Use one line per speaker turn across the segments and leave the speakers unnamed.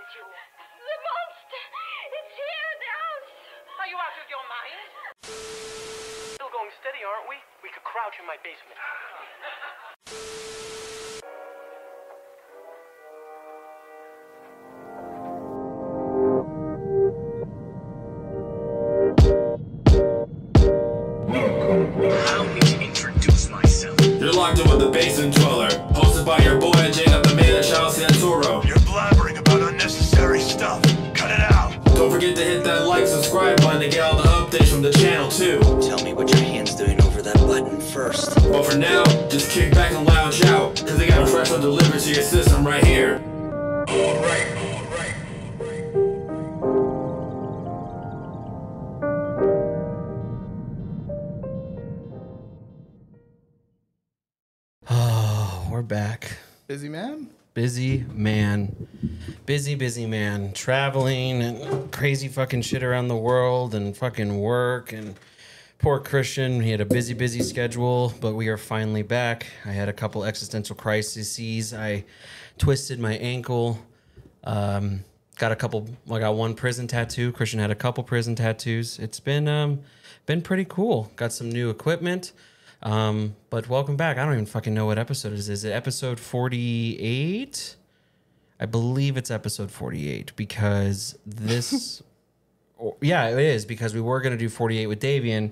with you?
The monster! It's here in the house!
Are you out of your mind? Still going steady, aren't we? We could crouch in my basement.
Allow me to introduce myself.
You're locked in with the basement dweller, hosted by your boy Jacob the Man Child Santoro.
You're blabbering about unnecessary stuff. Cut it out.
Don't forget to hit that like, subscribe button to get all the updates from the channel too.
Tell me what your hand's doing over that button first.
But for now, just kick back and lounge out, cause they got a fresh one delivered to your system right here.
Alright.
Oh, we're back.
Busy man?
Busy man. Busy man. Traveling and crazy fucking shit around the world and fucking work. And poor Christian, he had a busy schedule, but we are finally back. I had a couple existential crises. I twisted my ankle. I got one prison tattoo. Christian had a couple prison tattoos. It's been pretty cool. Got some new equipment. But welcome back. I don't even fucking know what episode it is. Is it episode 48? I believe it's episode 48 because this, yeah, it is because we were going to do 48 with Davian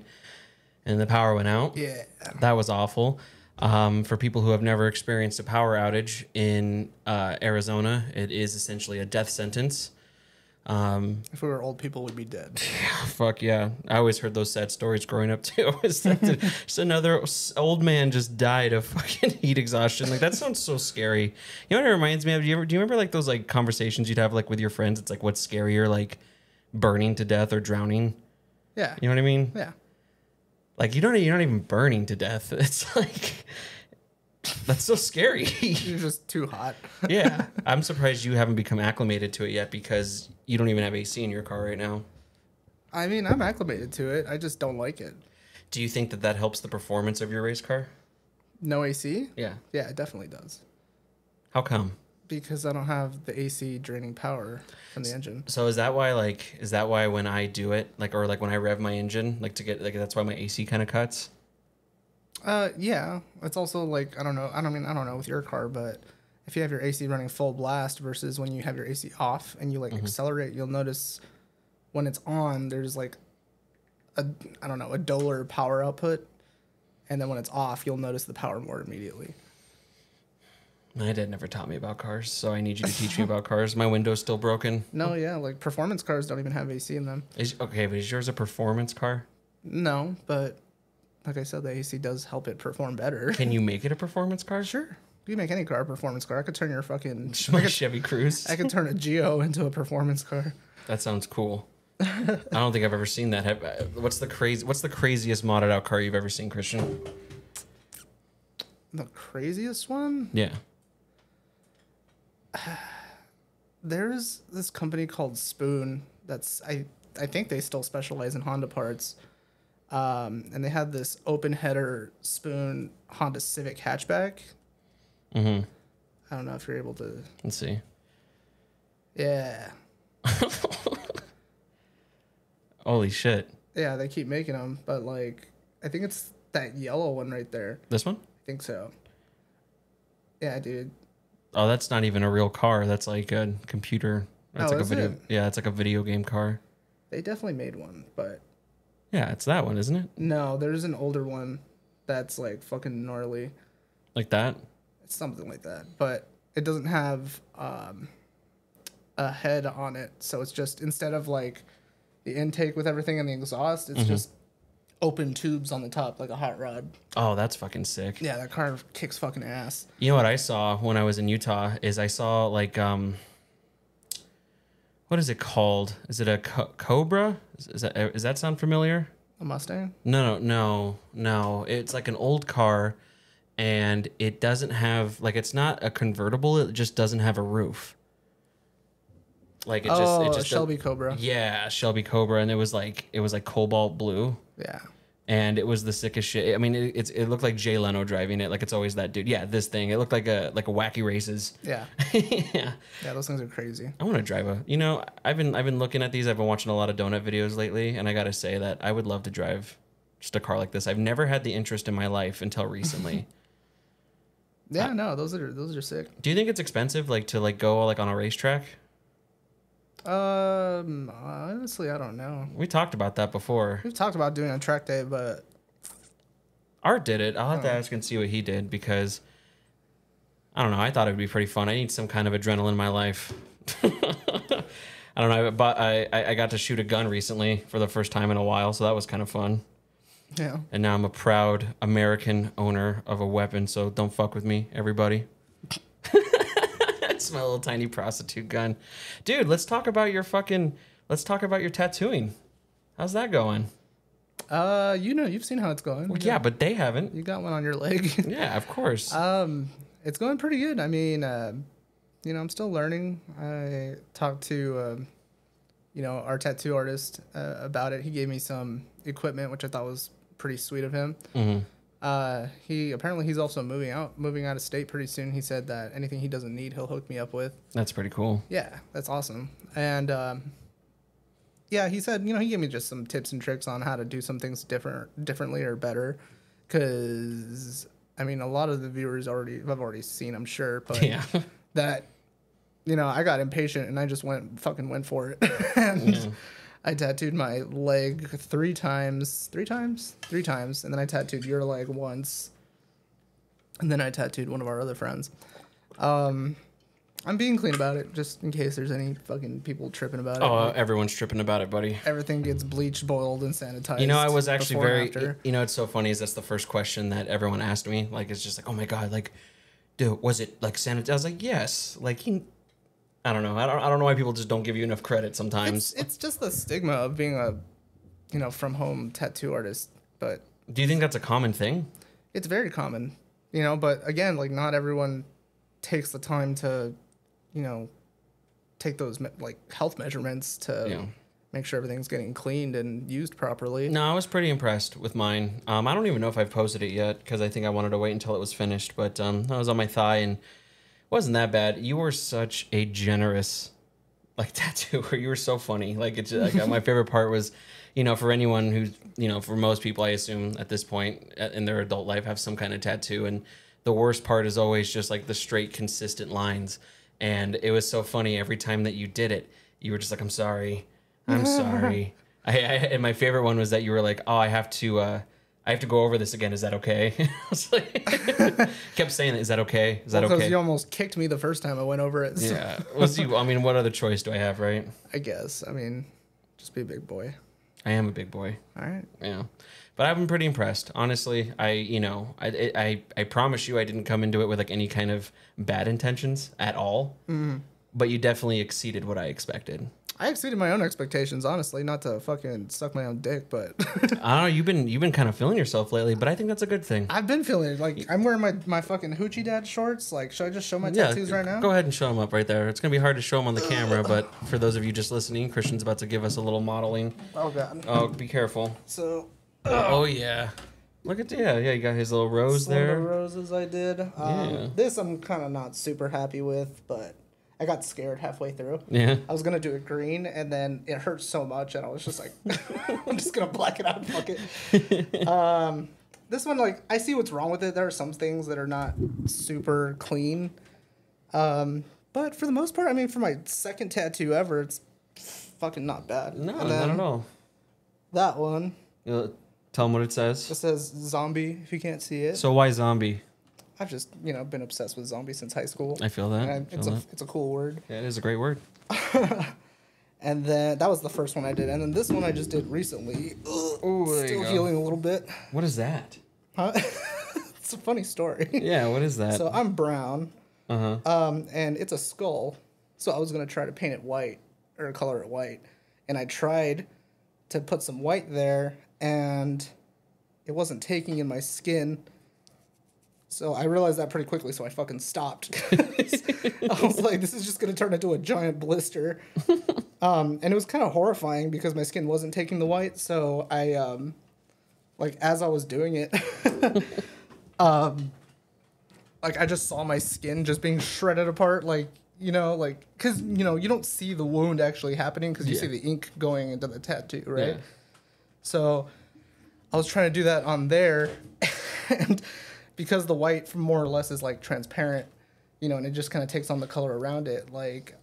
and the power went out.
Yeah.
That was awful. For people who have never experienced a power outage in Arizona, it is essentially a death sentence.
If we were old people, we'd be dead.
Fuck yeah. I always heard those sad stories growing up too. It's like just another old man just died of fucking heat exhaustion. Like that sounds so scary. You know what it reminds me of? Do you remember like those like conversations you'd have like with your friends? It's like what's scarier, like burning to death or drowning?
Yeah.
You know what I mean?
Yeah.
Like you're not even burning to death. It's like that's so scary.
You're just too hot.
Yeah. I'm surprised you haven't become acclimated to it yet because you don't even have AC in your car right now.
I mean, I'm acclimated to it. I just don't like it.
Do you think that helps the performance of your race car?
No AC?
Yeah.
Yeah, it definitely does.
How come?
Because I don't have the AC draining power from the engine.
So is that why when I do it, like, or like when I rev my engine, like to get, like, that's why my AC kind of cuts?
Yeah. It's also like, I don't know with your car, but if you have your AC running full blast versus when you have your AC off and you like accelerate, you'll notice when it's on, there's like a duller power output. And then when it's off, you'll notice the power more immediately.
My dad never taught me about cars, so I need you to teach me about cars. My window's still broken.
No, yeah, like performance cars don't even have AC in them.
Okay, but is yours a performance car?
No, but like I said, the AC does help it perform better.
Can you make it a performance car?
Sure. You can make any car a performance car. I could turn your fucking
Chevy Cruze.
I could turn a Geo into a performance car.
That sounds cool. I don't think I've ever seen that. What's the craziest modded out car you've ever seen, Christian?
The craziest one?
Yeah.
There's this company called Spoon that's I think they still specialize in Honda parts. And they had this open header Spoon Honda Civic hatchback.
Mm-hmm.
I don't know if you're able to.
Let's see.
Yeah.
Holy shit.
Yeah, they keep making them, but like I think it's that yellow one right there.
This one?
I think so. Yeah, dude.
Oh, that's not even a real car. That's like a computer. That's like a video. Yeah, it's like a video game car.
They definitely made one, but
yeah, it's that one, isn't it?
no, there's an older one that's like fucking gnarly.
Like that?
It's something like that, but it doesn't have a head on it, so it's just instead of like the intake with everything and the exhaust, it's just open tubes on the top like a hot rod.
Oh, that's fucking sick.
Yeah, that car kicks fucking ass.
You know what I saw when I was in Utah is I saw like what is it called? Is it a Cobra? Is that sound familiar?
A Mustang?
No. It's like an old car, and it doesn't have like it's not a convertible. It just doesn't have a roof. Like it just
Shelby Cobra.
Yeah, Shelby Cobra, and it was like cobalt blue.
Yeah.
And it was the sickest shit. I mean, it looked like Jay Leno driving it. Like it's always that dude. Yeah, this thing. It looked like a Wacky Races.
Yeah.
Yeah.
Yeah, those things are crazy.
I want to drive a. You know, I've been looking at these. I've been watching a lot of donut videos lately, and I gotta say that I would love to drive just a car like this. I've never had the interest in my life until recently.
Yeah, no, those are sick.
Do you think it's expensive, like to like go like on a racetrack?
Honestly, I don't know.
We talked about that before.
We've talked about doing a track day, but
Art did it. I'll have to ask and see what he did because I don't know. I thought it would be pretty fun. I need some kind of adrenaline in my life. I don't know, but I got to shoot a gun recently for the first time in a while, so that was kind of fun.
yeah.
And now I'm a proud American owner of a weapon, so don't fuck with me, everybody. It's my little tiny prostitute gun. Dude, let's talk about your tattooing. How's that going?
You've seen how it's going.
Well, yeah, but they haven't.
You got one on your leg.
Yeah, of course.
It's going pretty good. I mean, I'm still learning. I talked to, our tattoo artist about it. He gave me some equipment, which I thought was pretty sweet of him.
Mm-hmm.
He's also moving out of state pretty soon. He said that anything he doesn't need, he'll hook me up with.
That's pretty cool.
Yeah, that's awesome. And he said, he gave me just some tips and tricks on how to do some things differently or better. Because I mean, a lot of the viewers have already seen, I'm sure, but
Yeah.
that I got impatient and I just went for it. And I tattooed my leg three times, and then I tattooed your leg once, and then I tattooed one of our other friends. I'm being clean about it, just in case there's any fucking people tripping about it.
Oh, everyone's tripping about it, buddy.
Everything gets bleached, boiled, and sanitized.
I was actually
before
very.
and after.
It's so funny is that's the first question that everyone asked me. Like, it's just like, oh my god, like, dude, was it like sanitized? I was like, yes. Like, I don't know. I don't know why people just don't give you enough credit sometimes.
It's just the stigma of being a, from home tattoo artist. But
Do you think that's a common thing?
it's very common, But again, like not everyone takes the time to, take those health measurements to make sure everything's getting cleaned and used properly.
No, I was pretty impressed with mine. I don't even know if I've posted it yet because I think I wanted to wait until it was finished. But I was on my thigh and it wasn't that bad. You were such a generous tattooer. You were so funny. It's my favorite part was, for anyone who's, for most people, I assume at this point in their adult life have some kind of tattoo. And the worst part is always just the straight, consistent lines. And it was so funny every time that you did it. You were just like, I'm sorry. I'm sorry. And my favorite one was that you were like, oh, I have to go over this again. Is that okay? I was like, kept saying that. Is that okay? Is that okay?
Because you almost kicked me the first time I went over it. So.
Yeah. I mean, what other choice do I have, right?
I guess. I mean, just be a big boy.
I am a big boy.
All right.
Yeah. But I've been pretty impressed. Honestly, I promise you I didn't come into it with any kind of bad intentions at all. Mm-hmm. But you definitely exceeded what I expected.
I exceeded my own expectations, honestly. Not to fucking suck my own dick, but
I don't know. You've been kind of feeling yourself lately, but I think that's a good thing.
I've been feeling it. I'm wearing my fucking hoochie dad shorts. Should I just show my tattoos right now?
Go ahead and show them up right there. It's gonna be hard to show them on the camera, but for those of you just listening, Christian's about to give us a little modeling.
Oh god.
Oh, be careful.
So.
Oh yeah. Look at you got his little rose there.
The roses I did. This I'm kind of not super happy with, but I got scared halfway through.
Yeah.
I was gonna do it green, and then it hurt so much, and I was just like, I'm just gonna black it out and fuck it. This one, I see what's wrong with it. There are some things that are not super clean, but for the most part, I mean, for my second tattoo ever, it's fucking not bad.
No, not at all.
That one.
Tell them what it says.
It says zombie, if you can't see it.
So why zombie?
I've just, been obsessed with zombies since high school.
I feel that.
It's a cool word.
Yeah, it is a great word.
And then that was the first one I did. And then this one I just did recently. Still healing a little bit.
What is that?
Huh? It's a funny story.
Yeah, what is that?
So I'm brown.
Uh-huh.
And it's a skull. So I was going to try to paint it white or color it white. And I tried to put some white there and it wasn't taking in my skin. So I realized that pretty quickly, so I fucking stopped. I was like, this is just going to turn into a giant blister. And it was kind of horrifying because my skin wasn't taking the white. So I like as I was doing it, like I just saw my skin just being shredded apart, like, you know, like, because, you know, you don't see the wound actually happening because you see the ink going into the tattoo, right?
Yeah.
So I was trying to do that on there, and because the white more or less is like transparent, you know, and it just kind of takes on the color around it, like,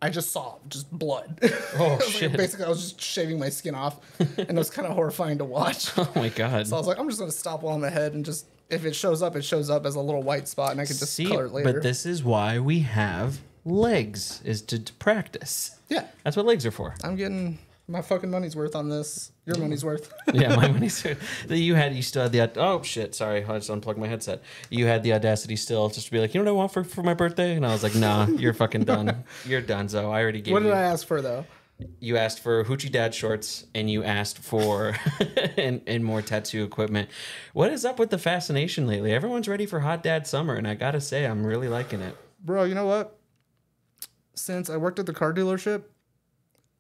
I just saw just blood.
Oh, shit.
Like, basically, I was just shaving my skin off, and it was kind of horrifying to watch.
Oh my God.
So I was like, I'm just going to stop while I'm ahead and just, if it shows up as a little white spot, and I can just color it later.
But this is why we have legs, is to practice.
Yeah.
That's what legs are for.
I'm getting my fucking money's worth on this. Your money's worth.
Yeah, my money's worth. You still had the, oh shit, sorry, I just unplugged my headset. You had the audacity still just to be like, you know what I want for my birthday? And I was like, nah, you're fucking done. You're done, so I already gave you.
What did I ask for, though?
You asked for Hoochie Dad shorts, and you asked for and more tattoo equipment. What is up with the fascination lately? Everyone's ready for Hot Dad Summer, and I gotta say, I'm really liking it.
Bro, you know what? Since I worked at the car dealership,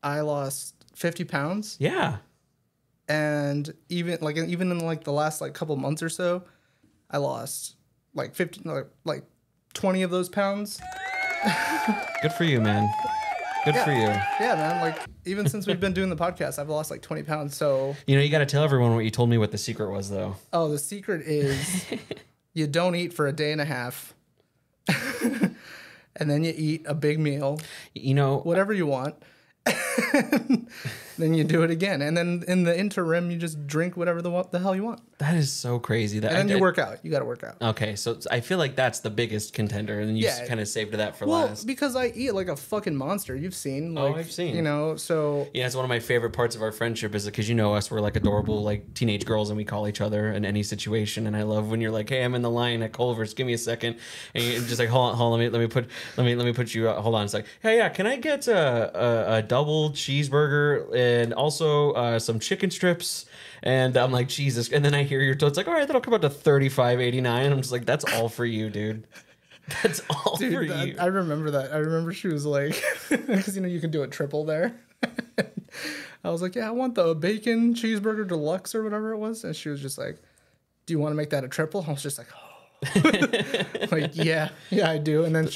I lost 50 pounds.
Yeah.
And even in like the last like couple months or so, I lost like 20 of those pounds.
Good for you, man. Good for you.
Yeah, man. Like, even since we've been doing the podcast, I've lost like 20 pounds. So,
you know, you got to tell everyone what you told me what the secret was, though.
Oh, the secret is you don't eat for a day and a half. And then you eat a big meal.
You know,
whatever you want. Then you do it again, and then in the interim, you just drink whatever the hell you want.
That is so crazy. That
and then you work out. You got to work out.
Okay, so I feel like that's the biggest contender, and you kind of saved that for last.
Because I eat like a fucking monster. You've seen. Like,
I've seen.
You know, so
yeah, it's one of my favorite parts of our friendship is because you know us, we're like adorable like teenage girls, and we call each other in any situation. And I love when you're like, "Hey, I'm in the line at Culver's. Give me a second," and you're just like, "Hold on, let me put you. Hold on." It's like, "Hey, yeah, can I get a double cheeseburger and also some chicken strips?" And I'm like, Jesus. And then I hear your tone. It's like, all right, that'll come out to $35.89. I'm just like, that's all for you, dude. That's all for you.
I remember that. I remember she was like, because, you know, you can do a triple there. I was like, yeah, I want the bacon cheeseburger deluxe or whatever it was. And she was just like, do you want to make that a triple? I was just like, oh. Like, yeah, I do. And then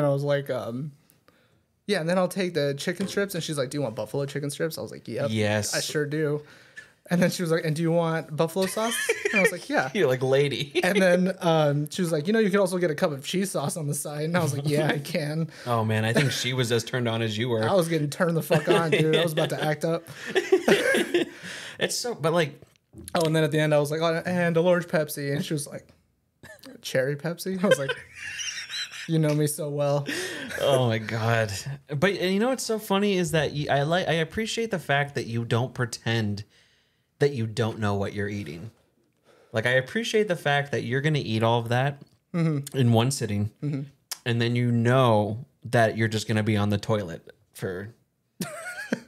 I was like, yeah, and then I'll take the chicken strips. And she's like, do you want buffalo chicken strips? I was like, yep.
Yes.
I sure do. And then she was like, and do you want buffalo sauce? And I was like, yeah.
You're like, lady.
And then she was like, you know, you could also get a cup of cheese sauce on the side. And I was like, yeah, I can.
Oh, man, I think she was as turned on as you were.
I was getting turned the fuck on, dude. I was about to act up.
It's so, but like.
Oh, and then at the end, I was like, oh, and a large Pepsi. And she was like, cherry Pepsi? I was like, you know me so well.
Oh my God. But you know what's so funny is that I appreciate the fact that you don't pretend that you don't know what you're eating. Like, I appreciate the fact that you're going to eat all of that in one sitting, and then you know that you're just going to be on the toilet for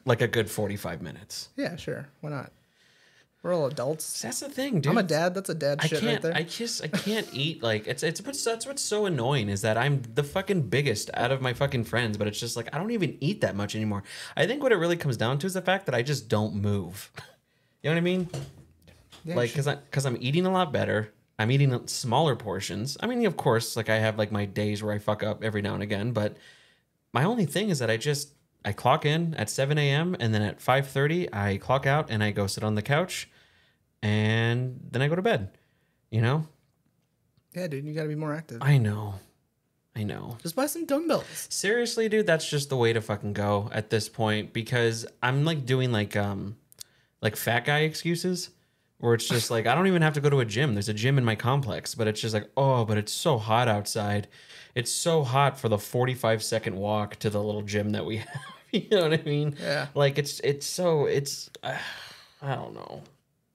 like a good 45 minutes.
Yeah, sure. Why not? We're all adults.
That's the thing, dude.
I'm a dad. That's a dad shit right there.
I can't eat, like, that's what's so annoying is that I'm the fucking biggest out of my fucking friends, but it's just like, I don't even eat that much anymore. I think what it really comes down to is the fact that I just don't move. You know what I mean? Yeah, like, because I'm eating a lot better. I'm eating smaller portions. I mean, of course, like I have like my days where I fuck up every now and again. But my only thing is that I clock in at 7 a.m. and then at 5:30 I clock out and I go sit on the couch and then I go to bed. You know?
Yeah, dude, you got to be more active.
I know.
Just buy some dumbbells.
Seriously, dude, that's just the way to fucking go at this point because I'm like doing like fat guy excuses where it's just like, I don't even have to go to a gym. There's a gym in my complex, but it's just like, oh, but it's so hot outside. It's so hot for the 45-second walk to the little gym that we have. You know what I mean?
Yeah.
Like I don't know.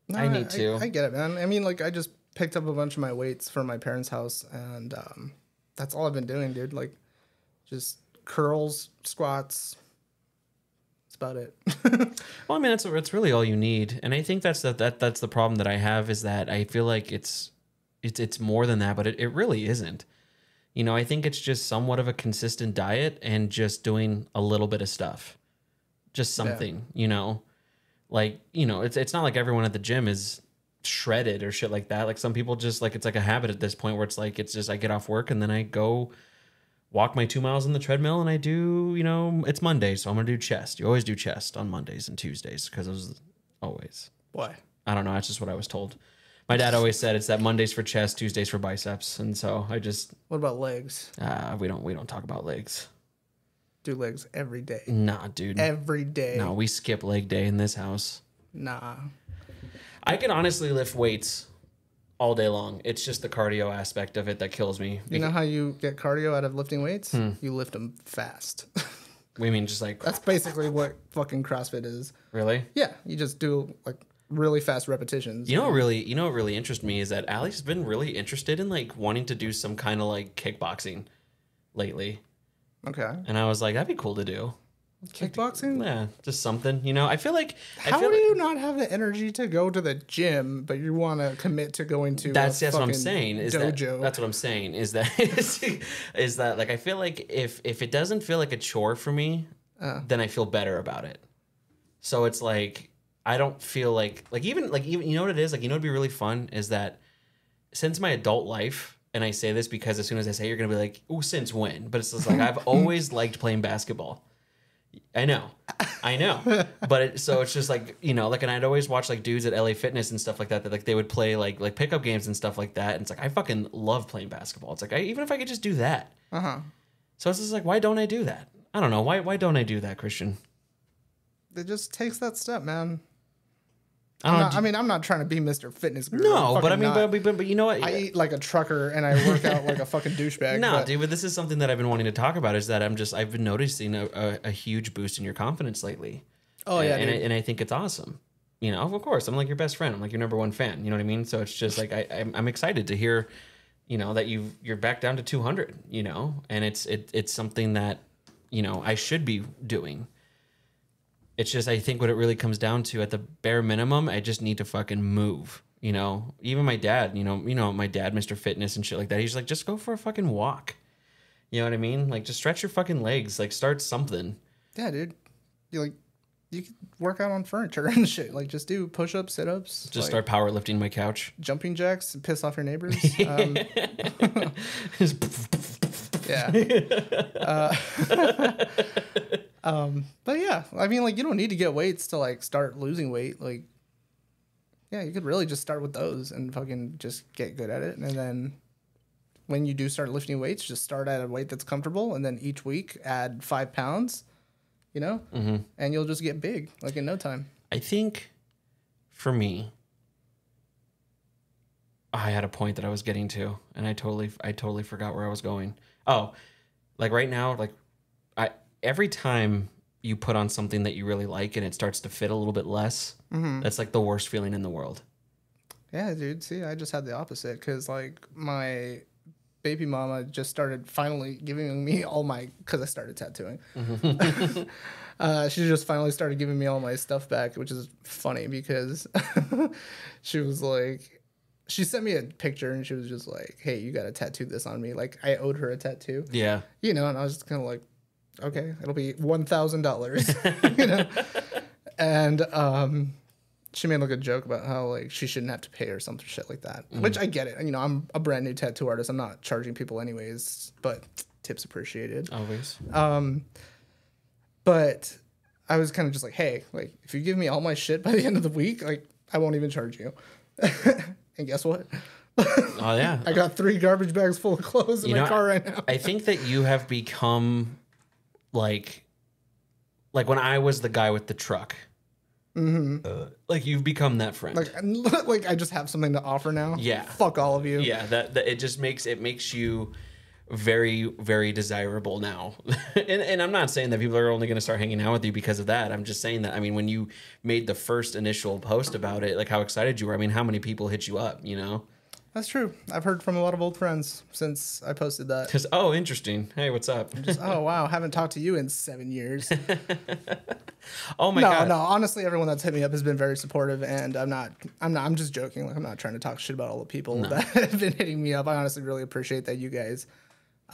No,
I need to.
I get it, man. I mean, like I just picked up a bunch of my weights from my parents' house and that's all I've been doing, dude. Like just curls, squats. About it.
Well, I mean, that's really all you need, and I think that's the problem that I have is that I feel like it's more than that, but it really isn't. You know, I think it's just somewhat of a consistent diet and just doing a little bit of stuff, just something. Yeah. You know, like, you know, it's not like everyone at the gym is shredded or shit like that. Like some people just like, it's like a habit at this point where it's like, it's just, I get off work and then I go walk my 2 miles on the treadmill and I do, you know, it's Monday. So I'm going to do chest. You always do chest on Mondays and Tuesdays because it was always.
Why?
I don't know. That's just what I was told. My dad always said it's that Mondays for chest, Tuesdays for biceps. And so I just.
What about legs?
We don't talk about legs.
Do legs every day.
Nah, dude.
Every day.
No, we skip leg day in this house.
Nah.
I can honestly lift weights all day long. It's just the cardio aspect of it that kills me.
You know how you get cardio out of lifting weights? You lift them fast.
We mean just like.
That's basically what fucking CrossFit is.
Really?
Yeah, you just do like really fast repetitions.
You know what really interests me is that Allie's been really interested in like wanting to do some kind of like kickboxing lately.
Okay.
And I was like, that'd be cool to do.
Kickboxing?
Yeah, just something, you know. I feel like
How do you not have the energy to go to the gym, but you want to commit to going to
that's what I'm saying. Is
dojo?
That's what I'm saying. Is that is that like I feel like if it doesn't feel like a chore for me, then I feel better about it. So it's like I don't feel like even you know what it is, like, you know what'd be really fun is that since my adult life, and I say this because as soon as I say, you're gonna be like, oh, since when? But it's just like I've always liked playing basketball. I know, but so it's just like, you know, like, and I'd always watch like dudes at LA Fitness and stuff like that like they would play like pickup games and stuff like that, and it's like I fucking love playing basketball. It's like even if I could just do that. So it's just like, why don't I do that? I don't know why don't I do that, Christian?
It just takes that step, man.
I'm
not trying to be Mr. Fitness Guru.
No, but I mean, but you know what?
I eat like a trucker and I work out like a fucking douchebag.
No, dude, but this is something that I've been wanting to talk about. Is that I've been noticing a huge boost in your confidence lately.
Oh yeah,
and I think it's awesome. You know, of course, I'm like your best friend. I'm like your number one fan. You know what I mean? So it's just like I'm excited to hear, you know, that you're back down to 200. You know, and it's something that, you know, I should be doing. It's just, I think what it really comes down to at the bare minimum, I just need to fucking move. You know, even my dad, you know, my dad, Mr. Fitness and shit like that. He's like, just go for a fucking walk. You know what I mean? Like, just stretch your fucking legs. Like, start something.
Yeah, dude. You could work out on furniture and shit. Like, just do push-ups, sit-ups.
Just start powerlifting my couch.
Jumping jacks and piss off your neighbors. Yeah. But yeah, I mean, like, you don't need to get weights to like start losing weight. Like, yeah, you could really just start with those and fucking just get good at it. And then when you do start lifting weights, just start at a weight that's comfortable. And then each week add 5 pounds, you know, and you'll just get big like in no time.
I think for me, I had a point that I was getting to, and I totally forgot where I was going. Oh, like right now, like every time you put on something that you really like and it starts to fit a little bit less, that's like the worst feeling in the world.
Yeah, dude. See, I just had the opposite because like my baby mama just started finally giving me all my, because I started tattooing. She just finally started giving me all my stuff back, which is funny because she was like, she sent me a picture and she was just like, hey, you got to tattoo this on me. Like I owed her a tattoo. Yeah. You know, and I was just kind of like, okay, it'll be $1,000, you know? And she made like a joke about how like she shouldn't have to pay or some shit like that, which I get it. You know, I'm a brand new tattoo artist. I'm not charging people anyways, but tips appreciated. Always. But I was kind of just like, hey, like if you give me all my shit by the end of the week, like I won't even charge you. And guess what? Oh yeah, I got 3 garbage bags full of clothes in my car right now.
I think that you have become like when I was the guy with the truck. Like you've become that friend.
Like I just have something to offer now.
Yeah.
Fuck all of you.
Yeah. That it just makes you very, very desirable now. and I'm not saying that people are only going to start hanging out with you because of that. I'm just saying that, I mean, when you made the first initial post about it, like how excited you were. I mean, how many people hit you up, you know?
That's true. I've heard from a lot of old friends since I posted that.
Because, oh, interesting. Hey, what's up?
Just, oh, wow. Haven't talked to you in 7 years.
Oh my God.
No, honestly, everyone that's hit me up has been very supportive, and I'm just joking. Like, I'm not trying to talk shit about all the people that have been hitting me up. I honestly really appreciate that you guys,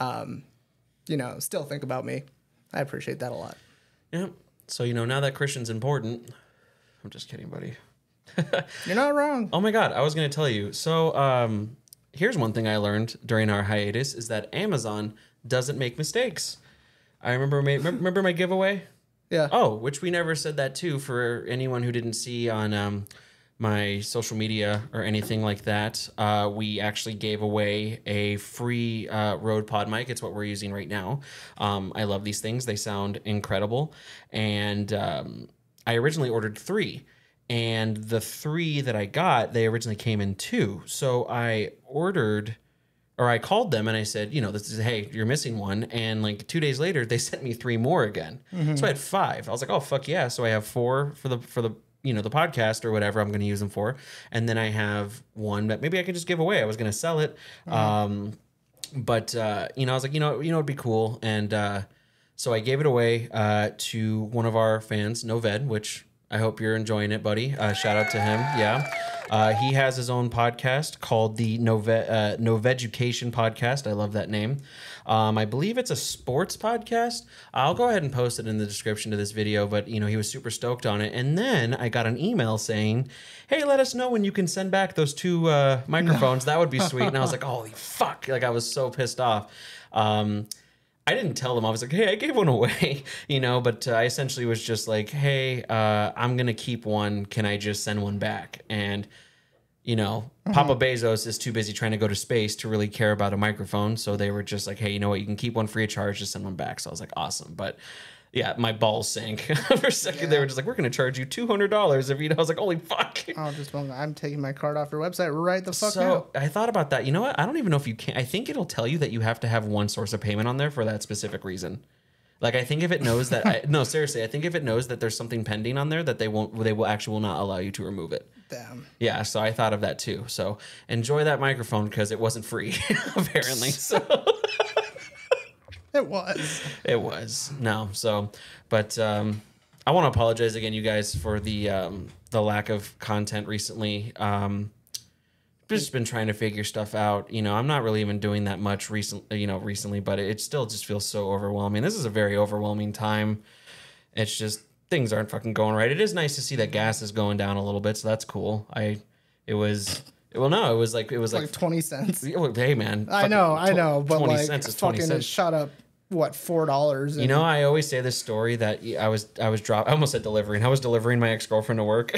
you know, still think about me. I appreciate that a lot.
Yeah. So, you know, now that Christian's important, I'm just kidding, buddy.
You're not wrong.
Oh my God, I was going to tell you. So here's one thing I learned during our hiatus is that Amazon doesn't make mistakes. I remember my giveaway?
Yeah.
Oh, which we never said that too for anyone who didn't see on my social media or anything like that. We actually gave away a free Rode Pod mic. It's what we're using right now. I love these things. They sound incredible. And I originally ordered 3. And the 3 that I got, they originally came in 2. So I called them and I said, hey, you're missing one. And like 2 days later, they sent me 3 more again. So I had 5. I was like, oh, fuck yeah. So I have 4 for the the podcast or whatever I'm going to use them for. And then I have 1 that maybe I could just give away. I was going to sell it. But I was like, it'd be cool. And so I gave it away to one of our fans, Noved, which I hope you're enjoying it, buddy. Shout out to him. Yeah. He has his own podcast called the Noveducation Podcast. I love that name. I believe it's a sports podcast. I'll go ahead and post it in the description to this video, but he was super stoked on it. And then I got an email saying, hey, let us know when you can send back those 2 microphones. That would be sweet. And I was like, holy fuck. Like I was so pissed off. I didn't tell them. I was like, hey, I gave one away, but I essentially was just like, hey, I'm going to keep one. Can I just send one back? And, Papa Bezos is too busy trying to go to space to really care about a microphone. So they were just like, hey, you know what? You can keep one free of charge. Just send one back. So I was like, awesome. But yeah, my balls sank for a second. Yeah. They were just like, we're going to charge you $200 if I was like, holy fuck.
I'm taking my card off your website right the fuck now.
So I thought about that. You know what? I don't even know if you can. I think it'll tell you that you have to have one source of payment on there for that specific reason. Like, I think if it knows that, no, seriously, I think if it knows that there's something pending on there that they will actually not allow you to remove it.
Damn.
Yeah. So I thought of that too. So enjoy that microphone because it wasn't free apparently. So. It was. No. So, but I want to apologize again, you guys, for the lack of content recently. Just been trying to figure stuff out. I'm not really even doing that much recently, but it still just feels so overwhelming. This is a very overwhelming time. It's just things aren't fucking going right. It is nice to see that gas is going down a little bit, so that's cool. It was like
20 cents.
Hey man,
I know, but
20
like
cents is 20
fucking
cents.
it shot up $4.
I always say this story that I almost said delivering. I was delivering my ex-girlfriend to work.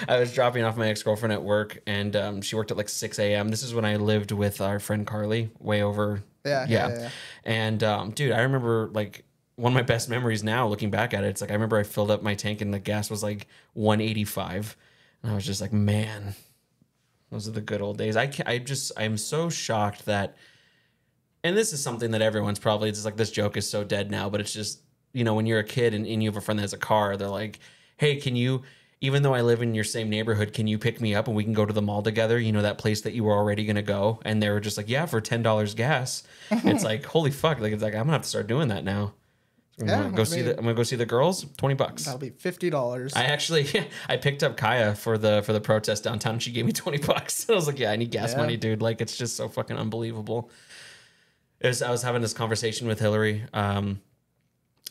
I was dropping off my ex-girlfriend at work, and she worked at like 6 a.m. This is when I lived with our friend Carly, way over. Yeah. And dude, I remember like one of my best memories now looking back at it. It's like I remember I filled up my tank and the gas was like 185, and I was just like, man, those are the good old days. I'm so shocked that. And this is something that everyone's probably, it's like, this joke is so dead now, but it's just, when you're a kid and you have a friend that has a car, they're like, hey, even though I live in your same neighborhood, can you pick me up and we can go to the mall together? That place that you were already going to go. And they were just like, yeah, for $10 gas. It's like, holy fuck. Like, it's like, I'm going to have to start doing that now. I'm going to go see the girls, $20.
That'll be $50.
I picked up Kaya for the protest downtown. And she gave me $20. I was like, yeah, I need gas money, dude. Like, it's just so fucking unbelievable. I was having this conversation with Hillary, and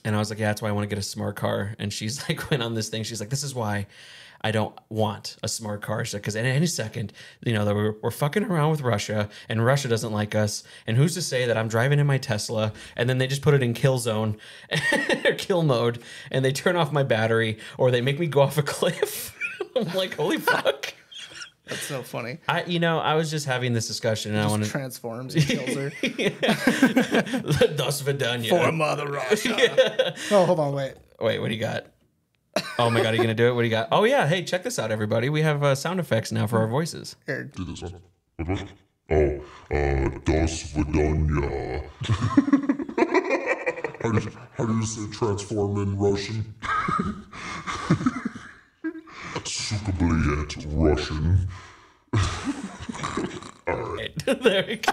I was like, yeah, that's why I want to get a smart car. And she's like, went on this thing. She's like, this is why I don't want a smart car. Because in any second, we're fucking around with Russia, and Russia doesn't like us. And who's to say that I'm driving in my Tesla, and then they just put it in kill zone or kill mode, and they turn off my battery, or they make me go off a cliff. I'm like, holy fuck.
That's so funny.
I was just having this discussion, and I want to
transforms and kills her.
Das Vidanya.
For Mother Russia. Yeah. Oh, hold on, wait.
Wait, what do you got? Oh my god, are you gonna do it? What do you got? Oh yeah, hey, check this out, everybody. We have sound effects now for our voices.
Here.
Do this one. Das Vidanya. How do you say transform in Russian? Sukabliet Russian.
All right. There we go.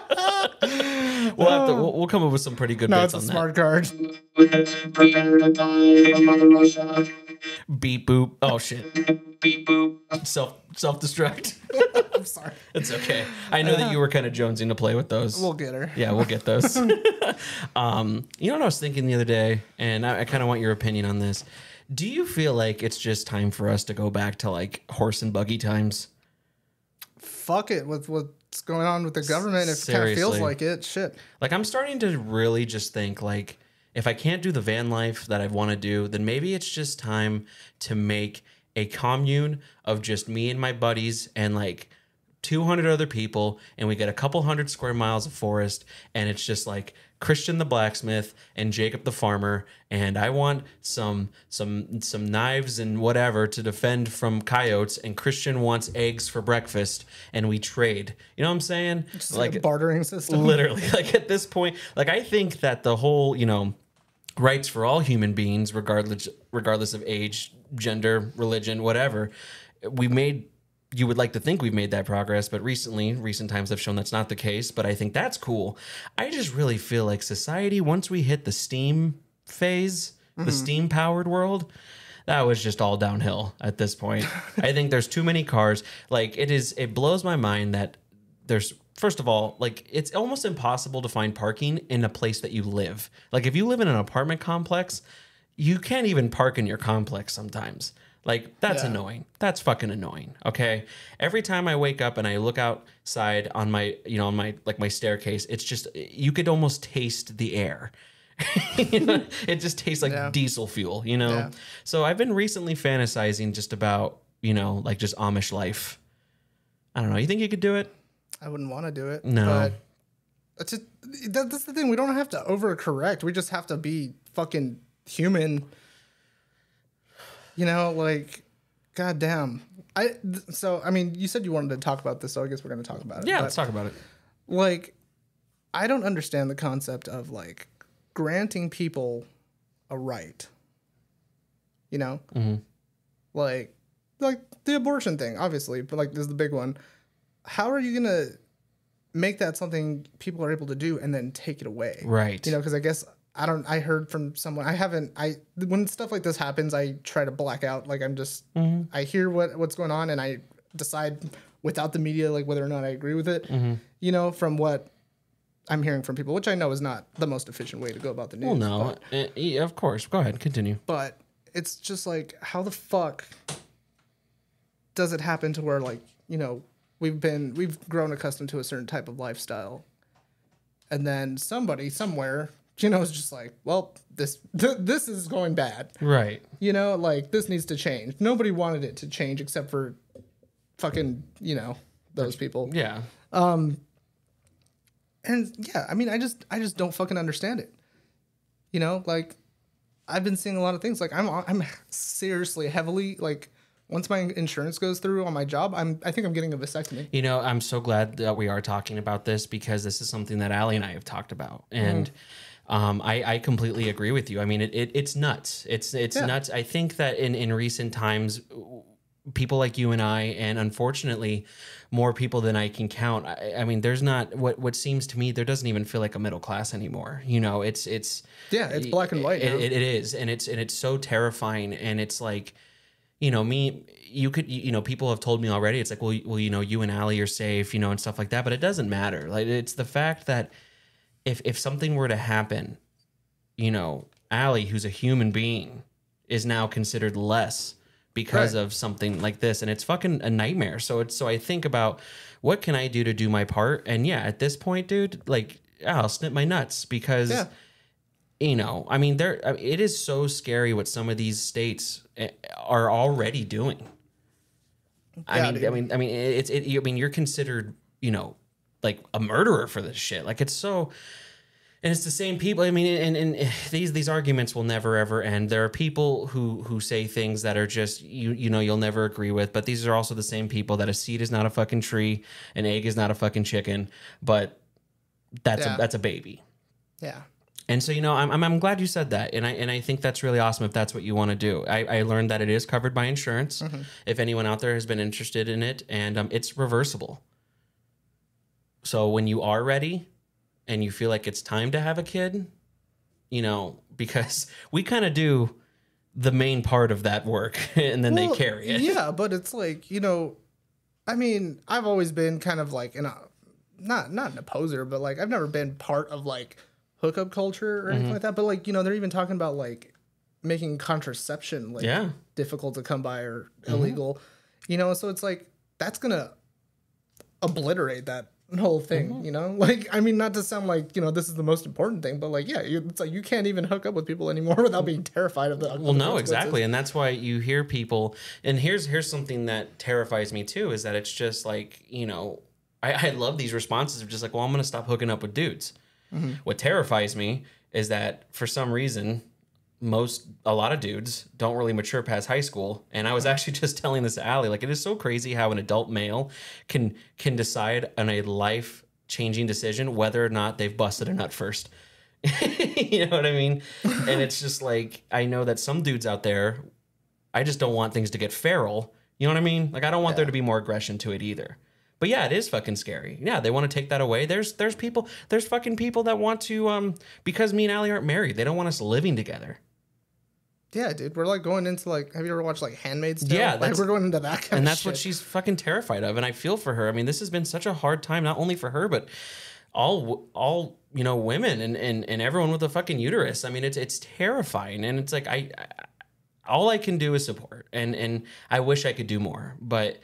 We'll come up with some pretty good bits on that.
Smart card.
Prepare to die from Mother Russia.
Beep boop. Oh shit.
Beep boop.
Self-destruct.
I'm sorry.
It's okay. I know that you were kind of jonesing to play with those.
We'll get her.
Yeah, we'll get those. You know what I was thinking the other day, and I kind of want your opinion on this. Do you feel like it's just time for us to go back to like horse and buggy times?
Fuck it with what's going on with the government. If it kind of feels
Seriously.
like it, shit.
Like, I'm starting to really just think, like, if I can't do the van life that I want to do, then maybe it's just time to make a commune of just me and my buddies and, like, 200 other people, and we get a couple 100 square miles of forest, and it's just, like, Christian the blacksmith and Jacob the farmer, and I want some knives and whatever to defend from coyotes, and Christian wants eggs for breakfast, and we trade. You know what I'm saying?
Just like a bartering system.
Literally, like at this point, like I think that the whole, rights for all human beings, regardless of age, gender, religion, whatever, you would like to think we've made that progress, but recent times have shown that's not the case. But I think that's cool. I just really feel like society, once we hit the steam phase, the steam powered world, that was just all downhill at this point. I think there's too many cars. Like it blows my mind that there's, first of all, like it's almost impossible to find parking in a place that you live. Like if you live in an apartment complex, you can't even park in your complex sometimes. Like, that's annoying. That's fucking annoying. Okay. Every time I wake up and I look outside on my, on my staircase, it's just, you could almost taste the air. It just tastes like diesel fuel, Yeah. So I've been recently fantasizing just about, like just Amish life. I don't know. You think you could do it?
I wouldn't want to do it.
No.
But that's the thing. We don't have to overcorrect. We just have to be fucking human. Like, goddamn. I mean, you said you wanted to talk about this, so I guess we're going to talk about it.
Yeah, let's talk about it.
Like, I don't understand the concept of, like, granting people a right.
Mm-hmm.
Like the abortion thing, obviously, but, like, this is the big one. How are you going to make that something people are able to do and then take it away?
Right.
Because I guess... I heard from someone, when stuff like this happens, I try to black out. Like I'm just, I hear what's going on and I decide without the media, like whether or not I agree with it, from what I'm hearing from people, which I know is not the most efficient way to go about the news.
Well, no, yeah, of course. Go ahead. Continue.
But it's just like, how the fuck does it happen to where like, we've grown accustomed to a certain type of lifestyle. And then somebody somewhere, is just like, well, this is going bad.
Right.
Like this needs to change. Nobody wanted it to change except for fucking, those people.
Yeah.
And yeah, I mean, I just don't fucking understand it. Like I've been seeing a lot of things. Like I'm seriously heavily like once my insurance goes through on my job, I think I'm getting a vasectomy.
I'm so glad that we are talking about this because this is something that Allie and I have talked about. And I completely agree with you. I mean, it's nuts. It's nuts. I think that in recent times, people like you and I, and unfortunately, more people than I can count. I mean, there's not what seems to me. There doesn't even feel like a middle class anymore. It's
black and white.
It is, and it's so terrifying. And it's like, you could, people have told me already. It's like, well, you and Allie are safe, and stuff like that. But it doesn't matter. Like it's the fact that. If something were to happen, Allie, who's a human being, is now considered less because of something like this, and it's fucking a nightmare. So I think about what can I do to do my part, and yeah, at this point, dude, like I'll snip my nuts because, I mean, it is so scary what some of these states are already doing. I mean, you're considered, like a murderer for this shit. Like it's so, and it's the same people. I mean, and these arguments will never ever end. There are people who say things that are just you'll never agree with. But these are also the same people that a seed is not a fucking tree, an egg is not a fucking chicken, but that's a baby.
Yeah.
And so I'm glad you said that, and I think that's really awesome if that's what you want to do. I learned that it is covered by insurance. If anyone out there has been interested in it, and it's reversible. So when you are ready and you feel like it's time to have a kid, because we kind of do the main part of that work and then they carry it.
Yeah, but it's like, I mean, I've always been kind of like not an opposer, but like I've never been part of like hookup culture or anything like that. But like, they're even talking about like making contraception like
Yeah.
difficult to come by or illegal, you know. So it's like that's gonna obliterate that whole thing, you know. Like, I mean, not to sound like, you know, this is the most important thing, but like, yeah, it's like you can't even hook up with people anymore without being terrified of the.
Well, no, exactly, and that's why you hear people. And here's something that terrifies me too, is that it's just like, you know, I love these responses of just like, well, I'm gonna stop hooking up with dudes. What terrifies me is that for some reason, a lot of dudes don't really mature past high school. And I was actually just telling this to Allie, like, it is so crazy how an adult male can decide on a life changing decision whether or not they've busted a nut first. You know what I mean? And it's just like, I know that some dudes out there, I just don't want things to get feral. You know what I mean? Like, I don't want there to be more aggression to it either. But yeah, it is fucking scary. Yeah, they want to take that away. There's fucking people that want to, because me and Allie aren't married, they don't want us living together.
Yeah, dude, we're like going into like, have you ever watched like Handmaid's Tale?
Yeah,
like we're going into that kind
and
of
that's
shit.
what she's fucking terrified of. And I feel for her. I mean, this has been such a hard time, not only for her, but all you know, women and everyone with a fucking uterus. I mean, it's terrifying, and it's like all I can do is support, and I wish I could do more, but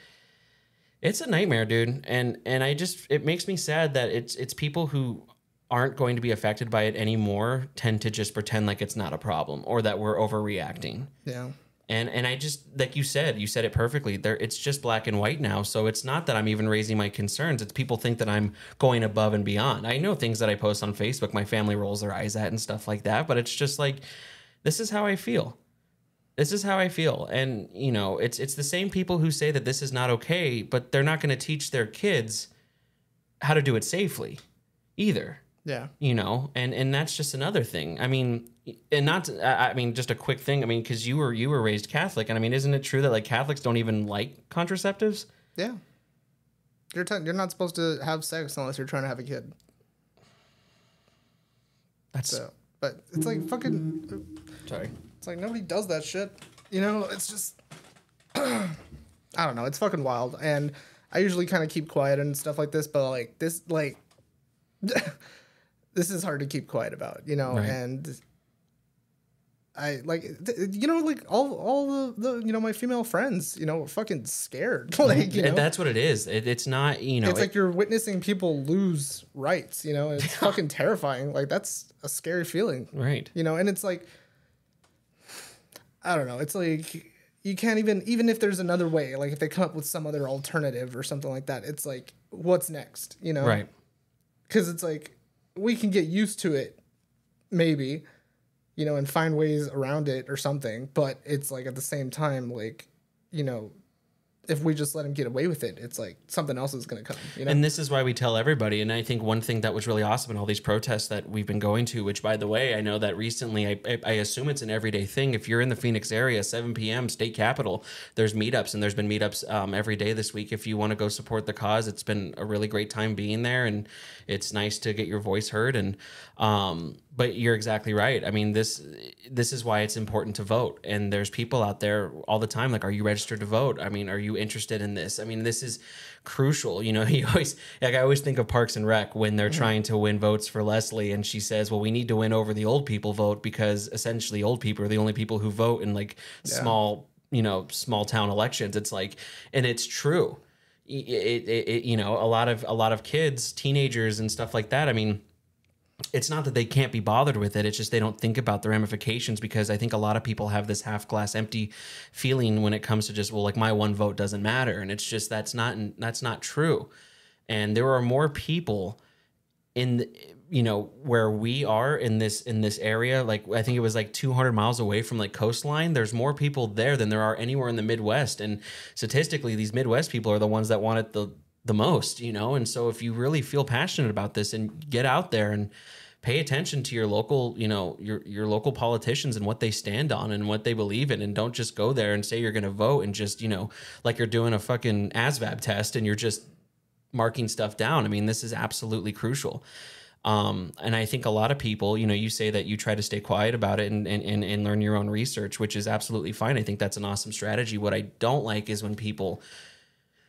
it's a nightmare, dude. And it makes me sad that it's people who aren't going to be affected by it anymore tend to just pretend like it's not a problem or that we're overreacting.
Yeah.
And I just, like you said it perfectly. It's just black and white now. So it's not that I'm even raising my concerns. It's people think that I'm going above and beyond. I know things that I post on Facebook, my family rolls their eyes at and stuff like that. But it's just like, this is how I feel. This is how I feel. And, you know, it's the same people who say that this is not okay, but they're not going to teach their kids how to do it safely either.
Yeah.
You know, and that's just another thing. I mean, and not to, I mean, just a quick thing. I mean, because you were raised Catholic, and I mean, isn't it true that like Catholics don't even like contraceptives?
Yeah. You're not supposed to have sex unless you're trying to have a kid.
That's
So, but it's like fucking.
sorry.
It's like nobody does that shit. You know, it's just I don't know, it's fucking wild. And I usually kind of keep quiet and stuff like this, but like this this is hard to keep quiet about, you know,
Right.
and I like you know, like all the you know, my female friends, you know, are fucking scared. Like, you know,
That's what it is. It's not, you know,
it's like you're witnessing people lose rights, you know, and it's fucking terrifying. Like that's a scary feeling.
right.
You know, and it's like I don't know. It's like you can't even if there's another way, like if they come up with some other alternative or something like that, it's like what's next, you know?
Right.
Because it's like we can get used to it, maybe, you know, and find ways around it or something. But it's like at the same time, like, you know, if we just let him get away with it, it's like something else is going to come, you know?
And this is why we tell everybody. And I think one thing that was really awesome in all these protests that we've been going to, which by the way, I know that recently, I assume it's an everyday thing. If you're in the Phoenix area, 7 p.m. state capitol, there's meetups, and there's been meetups every day this week. If you want to go support the cause, it's been a really great time being there, and it's nice to get your voice heard. And but you're exactly right. I mean, this is why it's important to vote. And there's people out there all the time like, are you registered to vote? I mean, are you interested in this? I mean, this is crucial. You know, I always think of Parks and Rec when they're trying to win votes for Leslie, and she says, well, we need to win over the old people vote, because essentially old people are the only people who vote in like small town elections. It's like, and it's true. It you know, a lot of kids, teenagers and stuff like that. I mean, it's not that they can't be bothered with it. It's just they don't think about the ramifications, because I think a lot of people have this half glass empty feeling when it comes to just, well, like my one vote doesn't matter. And it's just, that's not true. And there are more people in, you know, where we are in this area. Like, I think it was like 200 miles away from like coastline. There's more people there than there are anywhere in the Midwest. And statistically, these Midwest people are the ones that want it the most, you know? And so if you really feel passionate about this, and get out there and pay attention to your local, you know, your local politicians and what they stand on and what they believe in, and don't just go there and say you're going to vote and just, you know, like you're doing a fucking ASVAB test and you're just marking stuff down. I mean, this is absolutely crucial. And I think a lot of people, you know, you say that you try to stay quiet about it and learn your own research, which is absolutely fine. I think that's an awesome strategy. What I don't like is when people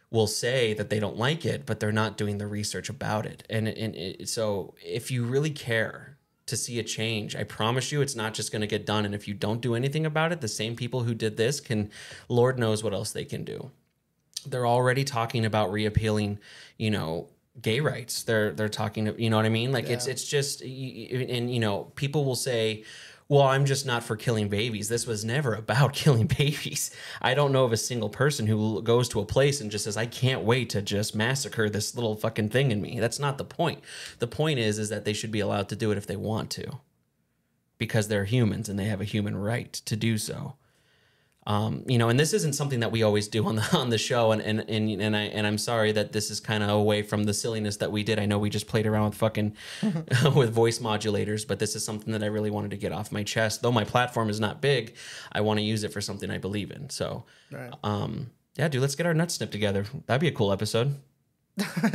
will say that they don't like it, but they're not doing the research about it. So if you really care to see a change. I promise you it's not just going to get done. And if you don't do anything about it, the same people who did this can, Lord knows what else they can do. They're already talking about reappealing, you know, gay rights. They're talking, you know what I mean? Like it's just, and you know, people will say, well, I'm just not for killing babies. This was never about killing babies. I don't know of a single person who goes to a place and just says, I can't wait to just massacre this little fucking thing in me. That's not the point. The point is that they should be allowed to do it if they want to, because they're humans and they have a human right to do so. You know, and this isn't something that we always do on the show, and I'm sorry that this is kind of away from the silliness that we did. I know we just played around with fucking with voice modulators, but this is something that I really wanted to get off my chest. Though my platform is not big, I want to use it for something I believe in. So, yeah, dude, let's get our nuts snipped together. That'd be a cool episode.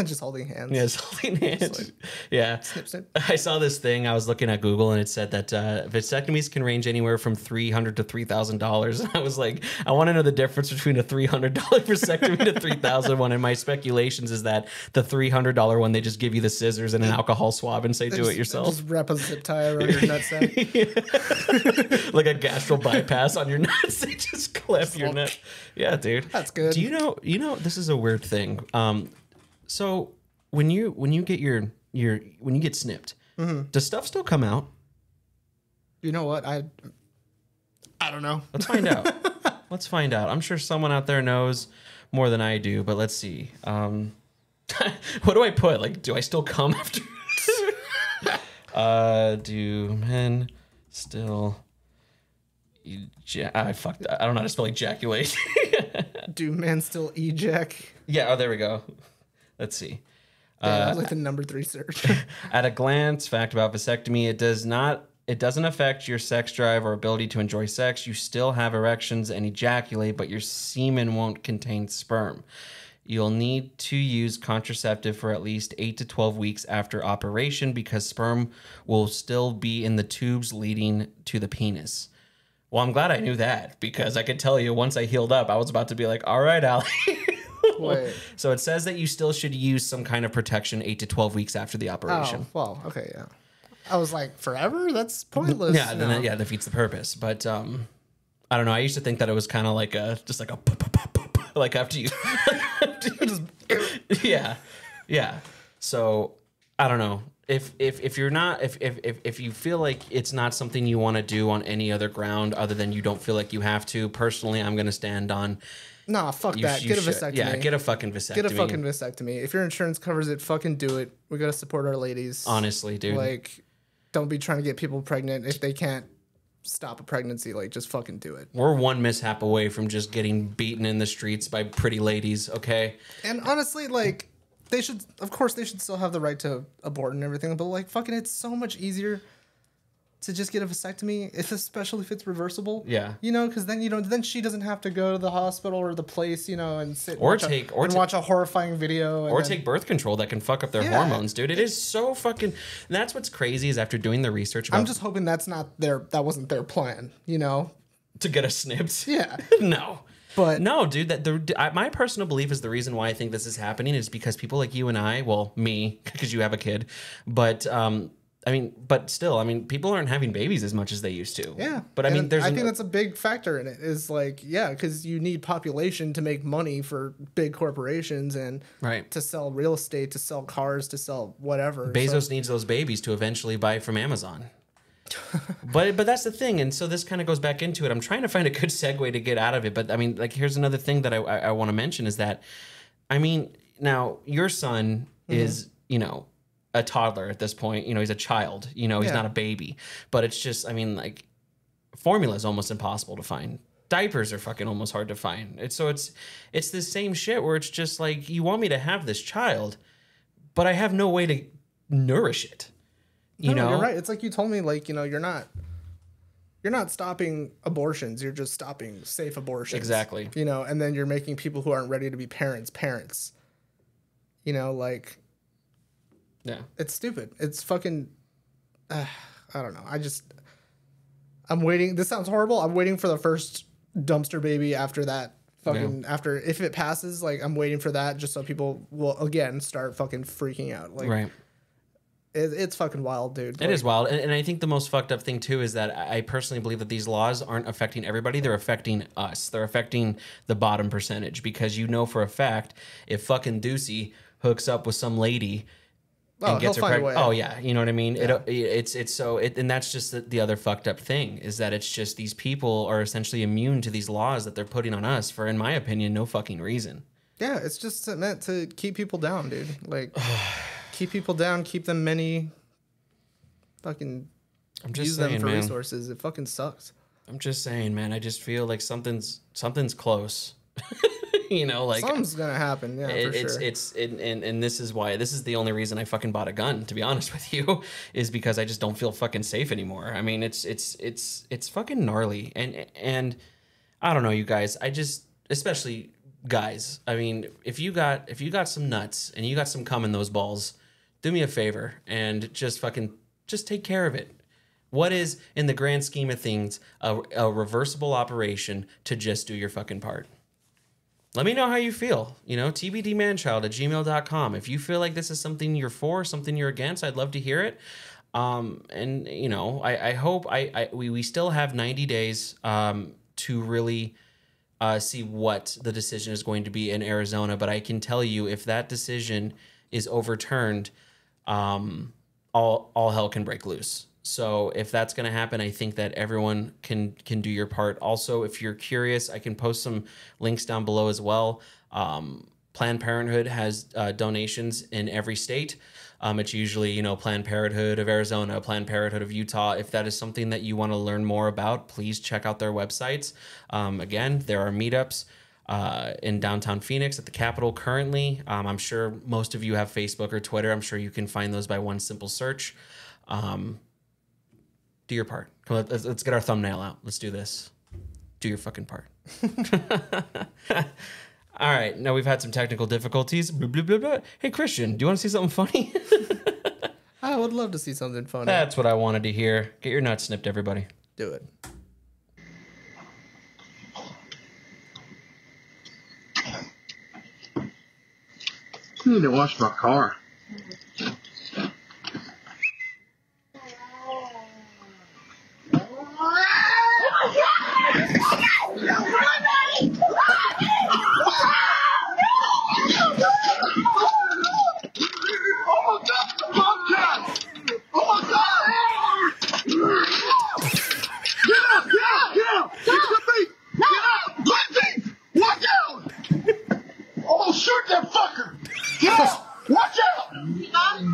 Just holding hands.
Yeah, just holding hands. Like, yeah.
Snip, snip.
I saw this thing. I was looking at Google and it said that vasectomies can range anywhere from $300 to $3,000. And I was like, I want to know the difference between a $300 vasectomy to $3,000 one. And my speculations is that the $300 one, they just give you the scissors and an alcohol swab and say, do it yourself.
Just wrap a zip tie around your nutsack.
Like a gastral bypass on your nuts. They just clip your nut. Yeah, dude.
That's good.
Do you know, this is a weird thing. So when you get when you get snipped, does stuff still come out?
You know what? I don't know.
Let's find out. Let's find out. I'm sure someone out there knows more than I do, but let's see. What do I put? Like, do I still come after? Do men still I fucked. I don't know how to spell ejaculate.
Do men still eject?
Yeah. Oh, there we go. Let's see.
That was like the number 3 search.
At a glance, fact about vasectomy: it doesn't affect your sex drive or ability to enjoy sex. You still have erections and ejaculate, but your semen won't contain sperm. You'll need to use contraceptive for at least 8 to 12 weeks after operation because sperm will still be in the tubes leading to the penis. Well, I'm glad I knew that because I could tell you once I healed up, I was about to be like, all right, Allie.
Wait.
So it says that you still should use some kind of protection 8 to 12 weeks after the operation.
Oh, well, okay, yeah. I was like, forever? That's pointless.
Yeah, then that defeats the purpose. But I don't know. I used to think that it was kind of like just like a like after you. Yeah. So I don't know. If you're not if you feel like it's not something you want to do on any other ground other than you don't feel like you have to, personally, I'm gonna stand on.
Nah, fuck that. Get a vasectomy.
Yeah, get a fucking vasectomy.
Get a fucking vasectomy. If your insurance covers it, fucking do it. We gotta support our ladies.
Honestly, dude.
Like, don't be trying to get people pregnant if they can't stop a pregnancy. Like, just fucking do it.
We're one mishap away from just getting beaten in the streets by pretty ladies, okay?
And honestly, like, they should, of course, they should still have the right to abort and everything, but like, fucking, it's so much easier to just get a vasectomy, especially if it's reversible.
Yeah.
You know, because then, you know, then she doesn't have to go to the hospital or the place, you know, and sit
or
and watch a horrifying video.
Or take birth control that can fuck up their hormones, dude. It is so fucking. And that's what's crazy is after doing the research about.
I'm just hoping that wasn't their plan, you know?
To get us snipped.
Yeah.
No.
But
no, dude. My personal belief is the reason why I think this is happening is because people like you and I, well, me, because you have a kid, but but still, people aren't having babies as much as they used to.
Yeah.
But I think
that's a big factor in it is like, yeah, because you need population to make money for big corporations and to sell real estate, to sell cars, to sell whatever.
Bezos needs those babies to eventually buy from Amazon. but that's the thing. And so this kind of goes back into it. I'm trying to find a good segue to get out of it. But here's another thing that I want to mention is that, now your son is, a toddler at this point. He's a child. He's not a baby. But it's just, formula is almost impossible to find. Diapers are fucking almost hard to find. It's the same shit where it's just like, you want me to have this child, but I have no way to nourish it. You're
right. It's like you told me, like, you're not stopping abortions. You're just stopping safe abortions.
Exactly.
And then you're making people who aren't ready to be parents. Yeah. It's stupid. It's fucking, I don't know. I'm waiting. This sounds horrible. I'm waiting for the first dumpster baby after that. After, if it passes, like, I'm waiting for that just so people will, again, start fucking freaking out. Like,
right.
It's fucking wild, dude.
It is wild. And I think the most fucked up thing, too, is that I personally believe that these laws aren't affecting everybody. They're affecting us. They're affecting the bottom percentage because you know for a fact if fucking Ducey hooks up with some lady and gets her pregnant. Oh, yeah. You know what I mean? Yeah. And that's just the other fucked up thing is that it's just these people are essentially immune to these laws that they're putting on us for, in my opinion, no fucking reason.
Yeah, it's just meant to keep people down, dude. Like, keep people down, keep them many. Fucking use them for resources. It fucking sucks.
I'm just saying, man. I just feel like something's close. You know, like
something's gonna happen. Yeah, for sure.
And this is why. This is the only reason I fucking bought a gun. To be honest with you, is because I just don't feel fucking safe anymore. I mean, it's fucking gnarly. And I don't know, you guys. I just, especially guys. I mean, if you got some nuts and you got some cum in those balls, do me a favor and just take care of it. What is, in the grand scheme of things, a reversible operation to just do your fucking part? Let me know how you feel. You know, tbdmanchild@gmail.com. If you feel like this is something you're for, something you're against, I'd love to hear it. And, you know, I hope we still have 90 days to really see what the decision is going to be in Arizona. But I can tell you, if that decision is overturned, all hell can break loose. So if that's going to happen, I think that everyone can do your part. Also, if you're curious, I can post some links down below as well. Planned Parenthood has donations in every state. It's usually, you know, Planned Parenthood of Arizona, Planned Parenthood of Utah. If that is something that you want to learn more about, please check out their websites. Again, there are meetups in downtown Phoenix at the Capitol currently. I'm sure most of you have Facebook or Twitter. I'm sure you can find those by one simple search. Do your part. Come on, let's get our thumbnail out. Let's do this. Do your fucking part. All right. Now we've had some technical difficulties. Blah, blah, blah, blah. Hey, Christian, do you want to see something funny?
I would love to see something funny.
That's what I wanted to hear. Get your nuts snipped, everybody.
Do it.
I need to wash my car.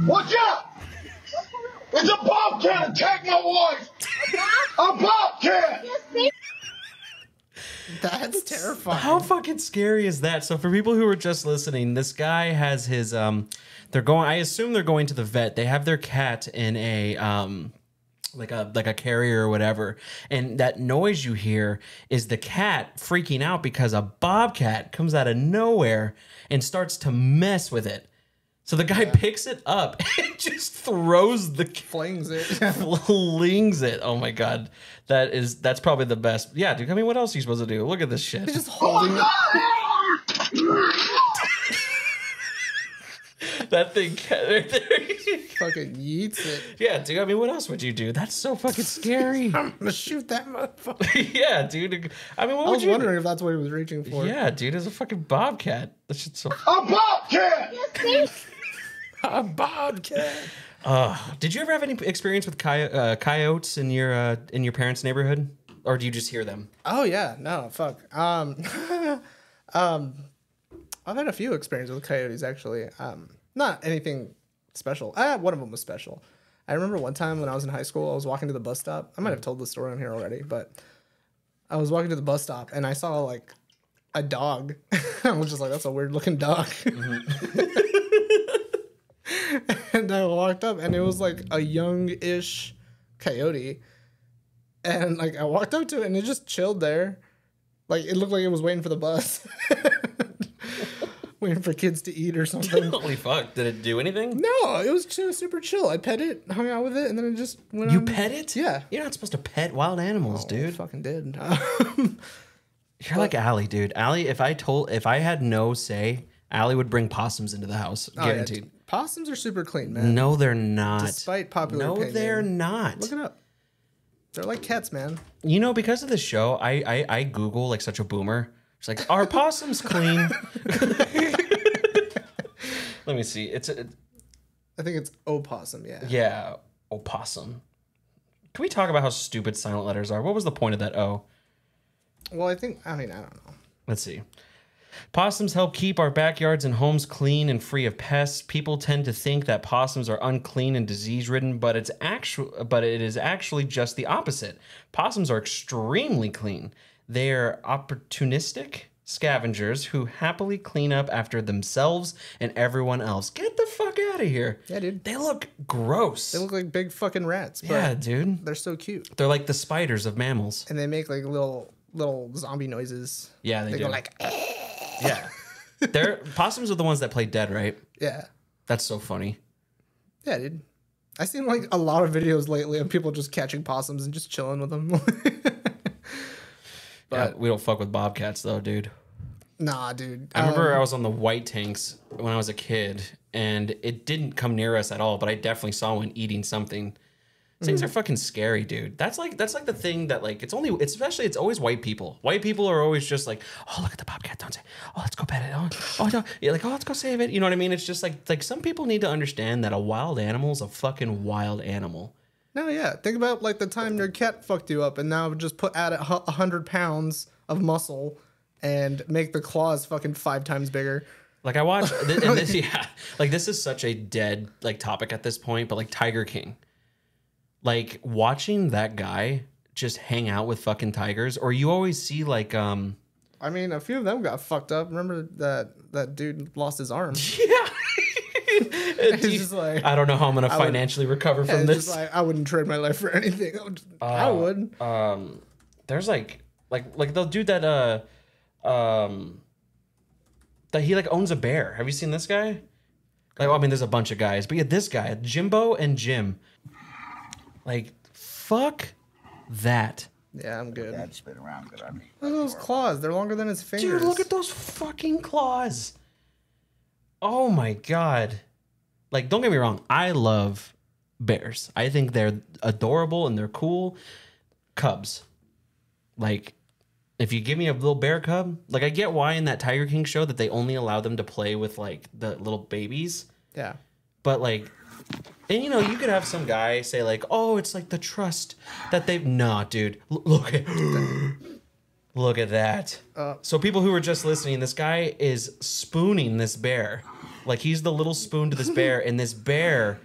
Watch out! It's a bobcat attacked my wife! A bobcat!
That's terrifying.
How fucking scary is that? So for people who are just listening, this guy has his they're going, I assume they're going to the vet. They have their cat in a like a carrier or whatever. And that noise you hear is the cat freaking out because a bobcat comes out of nowhere and starts to mess with it. So the guy picks it up and just throws
flings it.
Flings it. Oh my God. That's probably the best. Yeah, dude, I mean, what else are you supposed to do? Look at this shit.
He's just holding it.
That thing
fucking yeets it.
Yeah, dude, I mean, what else would you do? That's so fucking scary.
I'm gonna shoot that motherfucker.
Yeah, dude. I mean,
I was wondering if that's what he was reaching for.
Yeah, dude, it's a fucking bobcat. That shit's so...
A bobcat!
A bobcat.
Did you ever have any experience with coyotes in your parents' neighborhood, or do you just hear them?
Oh yeah, no, fuck. I've had a few experiences with coyotes actually. Not anything special. One of them was special. I remember one time when I was in high school, I was walking to the bus stop. I might have told the story on here already, but I was walking to the bus stop and I saw like a dog. I was just like, that's a weird looking dog. Mm-hmm. And I walked up and it was like a young-ish coyote. And like I walked up to it and it just chilled there. Like it looked like it was waiting for the bus. Waiting for kids to eat or something.
Holy fuck. Did it do anything?
No, it was super chill. I pet it, hung out with it, and then it just went
You
on.
pet it?
Yeah.
You're not supposed to pet wild animals, dude.
I fucking did.
You're like Allie, dude. Allie, if I had no say, Allie would bring possums into the house. Guaranteed.
Yeah, Possums are super clean, man.
No, they're not.
Despite popular opinion.
No, they're not.
Look it up. They're like cats, man.
You know, because of the show, I Google like such a boomer. It's like, are possums clean? Let me see. I
think it's opossum, yeah.
Yeah, opossum. Can we talk about how stupid silent letters are? What was the point of that O?
Well, I don't know.
Let's see. Possums help keep our backyards and homes clean and free of pests. People tend to think that possums are unclean and disease-ridden, but it is actually just the opposite. Possums are extremely clean. They are opportunistic scavengers who happily clean up after themselves and everyone else. Get the fuck out of here.
Yeah, dude.
They look gross.
They look like big fucking rats.
Yeah, dude.
They're so cute.
They're like the spiders of mammals.
And they make like little zombie noises.
Yeah, they do.
Go like,
yeah. Possums are the ones that play dead, right?
Yeah.
That's so funny.
Yeah, dude. I've seen like a lot of videos lately of people just catching possums and just chilling with them.
But yeah, we don't fuck with bobcats though, dude.
Nah, dude.
I remember I was on the white tanks when I was a kid, and it didn't come near us at all, but I definitely saw one eating something. Things are fucking scary, dude. That's like the thing that like it's always white people. White people are always just like, oh, look at the bobcat, don't say, oh, let's go pet it. Oh no, yeah, like, oh, let's go save it. You know what I mean? It's just like some people need to understand that a wild animal is a fucking wild animal.
No, yeah. Think about like the time your cat fucked you up, and now just add 100 pounds of muscle and make the claws fucking 5 times bigger.
Like I watched, this is such a dead like topic at this point, but like Tiger King. Like watching that guy just hang out with fucking tigers, or you always see like
I mean, a few of them got fucked up. Remember that dude lost his arm?
Yeah.
Just like,
I don't know how I'm gonna financially recover from this.
Just like, I wouldn't trade my life for anything. I would.
There's like the dude that that he like owns a bear. Have you seen this guy? Like, well, I mean, there's a bunch of guys, but yeah, this guy, Jimbo and Jim. Like, fuck that.
Yeah, I'm good.
Dad spin around good on me.
Look at those claws. They're longer than his fingers.
Dude, look at those fucking claws. Oh my God. Like, don't get me wrong. I love bears. I think they're adorable and they're cool. Cubs. Like, if you give me a little bear cub, like I get why in that Tiger King show that they only allow them to play with like the little babies.
Yeah.
But like, and you know, you could have some guy say like, oh, it's like the trust that they've, nah, dude, look at that. So people who are just listening, this guy is spooning this bear. Like he's the little spoon to this bear, and this bear.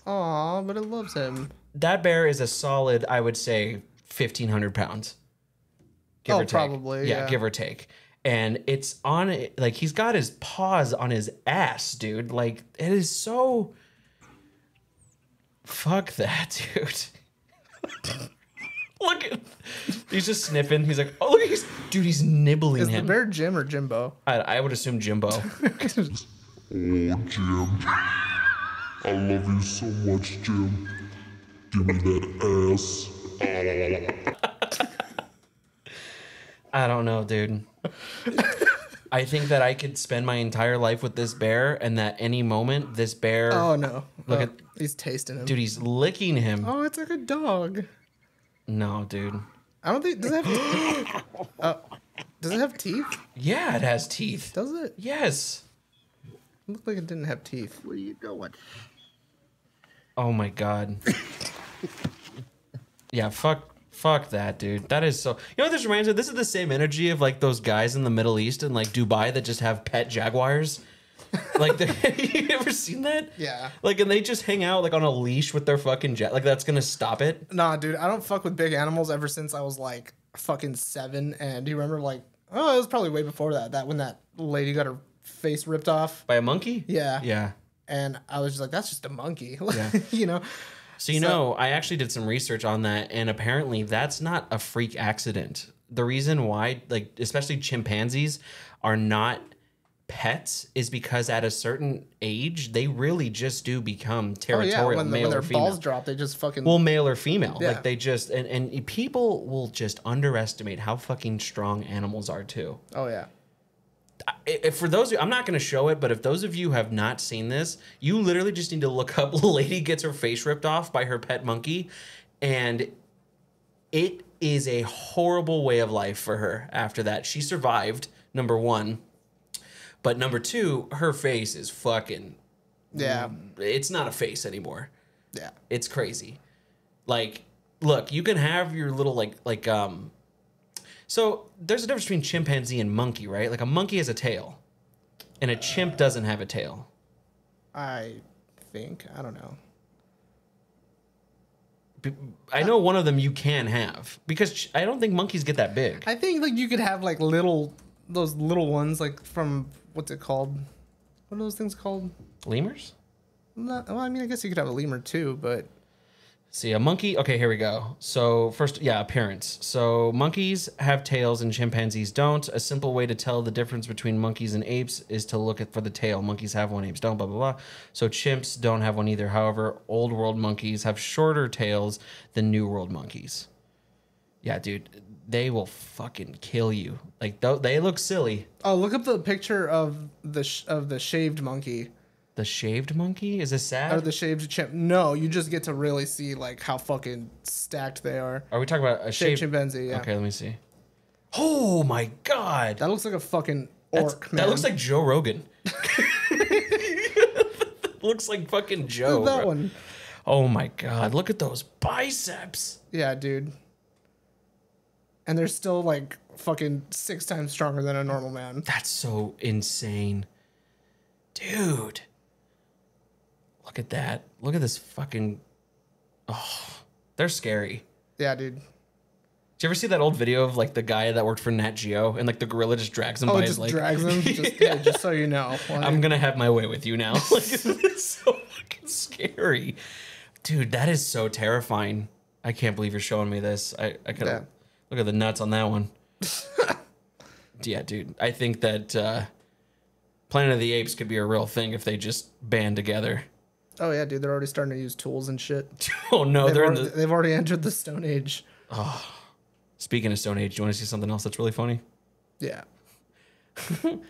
Aw, but it loves him.
That bear is a solid, I would say, 1,500 pounds. Give or take.
Probably, yeah.
Give or take. And it's on, like, he's got his paws on his ass, dude. Like, it is so... Fuck that, dude. Look at... He's just sniffing. He's like, oh, look, he's nibbling him.
Is the bear Jim or Jimbo?
I would assume Jimbo.
Oh, Jim. I love you so much, Jim. Give me that ass.
I don't know, dude. I think that I could spend my entire life with this bear, and that any moment this bear...
Oh, no.
Look at...
He's tasting him.
Dude, he's licking him.
Oh, it's like a dog.
No, dude.
I don't think... Does it have does it have teeth?
Yeah, it has teeth.
Does it?
Yes.
It looked like it didn't have teeth.
Where you going?
Oh my God. Yeah, fuck that, dude. That is so... You know what this reminds me of? This is the same energy of like those guys in the Middle East and like Dubai that just have pet jaguars. Like, you ever seen that?
Yeah.
Like, and they just hang out like on a leash with their fucking jet. Like, that's gonna stop it?
Nah, dude. I don't fuck with big animals ever since I was like fucking 7. And do you remember like... Oh, it was probably way before that when that lady got her face ripped off.
By a monkey?
Yeah.
Yeah.
And I was just like, that's just a monkey.
Yeah.
You know?
So, you know, I actually did some research on that, and apparently that's not a freak accident. The reason why, like, especially chimpanzees are not pets is because at a certain age, they really just do become territorial, male
when their
or female.
balls drop, they just fucking...
Well, male or female.
Yeah.
Like, they just... And people will just underestimate how fucking strong animals are, too.
Oh, yeah.
For those, I'm not going to show it, but if those of you have not seen this, you literally just need to look up lady gets her face ripped off by her pet monkey, and it is a horrible way of life for her after that. She survived, number one, but number two, her face is fucking, it's not a face anymore.
Yeah,
it's crazy. Like, look, you can have your little so there's a difference between chimpanzee and monkey, right? Like a monkey has a tail, and a chimp doesn't have a tail.
I think. I don't know.
I know one of them you can have, because I don't think monkeys get that big.
I think like you could have like those little ones like from, what's it called? What are those things called?
Lemurs?
Well, I mean, I guess you could have a lemur too, but...
See, a monkey... Okay, here we go. So, first, appearance. So, monkeys have tails and chimpanzees don't. A simple way to tell the difference between monkeys and apes is to look for the tail. Monkeys have one, apes don't, blah, blah, blah. So, chimps don't have one either. However, old world monkeys have shorter tails than new world monkeys. Yeah, dude, they will fucking kill you. Like, they look silly.
Oh, look up the picture of the shaved monkey.
The shaved monkey? Is this sad?
Or the shaved chimp? No, you just get to really see like how fucking stacked they are.
Are we talking about a shaved
chimpanzee? Yeah.
Okay, let me see. Oh my god,
that looks like a fucking orc, man.
That looks like Joe Rogan. Looks like fucking Joe.
That one.
Oh my god, look at those biceps.
Yeah, dude. And they're still like fucking 6 times stronger than a normal man.
That's so insane, dude. Look at that. Look at this fucking... Oh, they're scary.
Yeah, dude.
Did you ever see that old video of like the guy that worked for Nat Geo and like the gorilla just drags him by his leg?
Drags him? Just so you know. Like...
I'm going to have my way with you now. Like, it's so fucking scary. Dude, that is so terrifying. I can't believe you're showing me this. I could look at the nuts on that one. Yeah, dude. I think that Planet of the Apes could be a real thing if they just band together.
Oh yeah, dude, they're already starting to use tools and shit.
Oh no,
they've already entered the Stone Age.
Oh, speaking of Stone Age, do you want to see something else that's really funny?
Yeah.
What do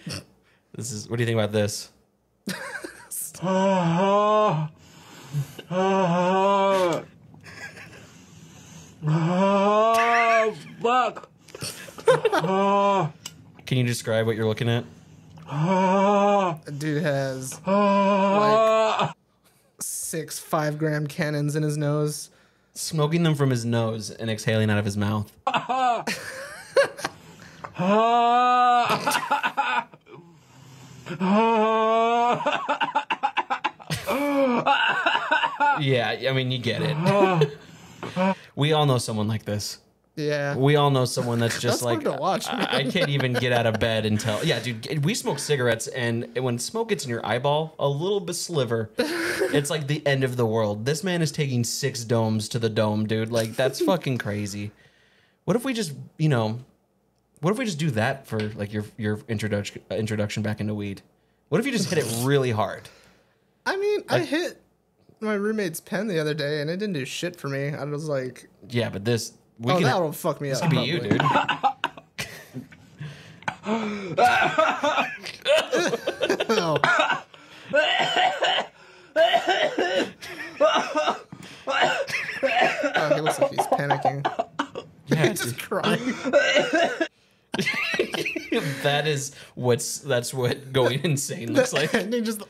you think about this?
Fuck.
Can you describe what you're looking at?
Dude has like 6 5-gram cannons in his nose.
Smoking them from his nose and exhaling out of his mouth. Yeah, I mean, you get it. We all know someone like this.
Yeah.
We all know someone that's just
hard
like,
to watch,
I can't even get out of bed until... Yeah, dude, we smoke cigarettes, and when smoke gets in your eyeball, a little bit sliver, it's like the end of the world. This man is taking 6 domes to the dome, dude. Like, that's fucking crazy. What if we just, what if we just do that for, like, your introduction back into weed? What if you just hit it really hard?
I mean, I hit my roommate's pen the other day, and it didn't do shit for me. I was like...
Yeah, but this...
that'll fuck me up.
This could be you, dude.
He looks like he's panicking.
Yeah,
he's just crying.
That's what going insane looks like.
Just,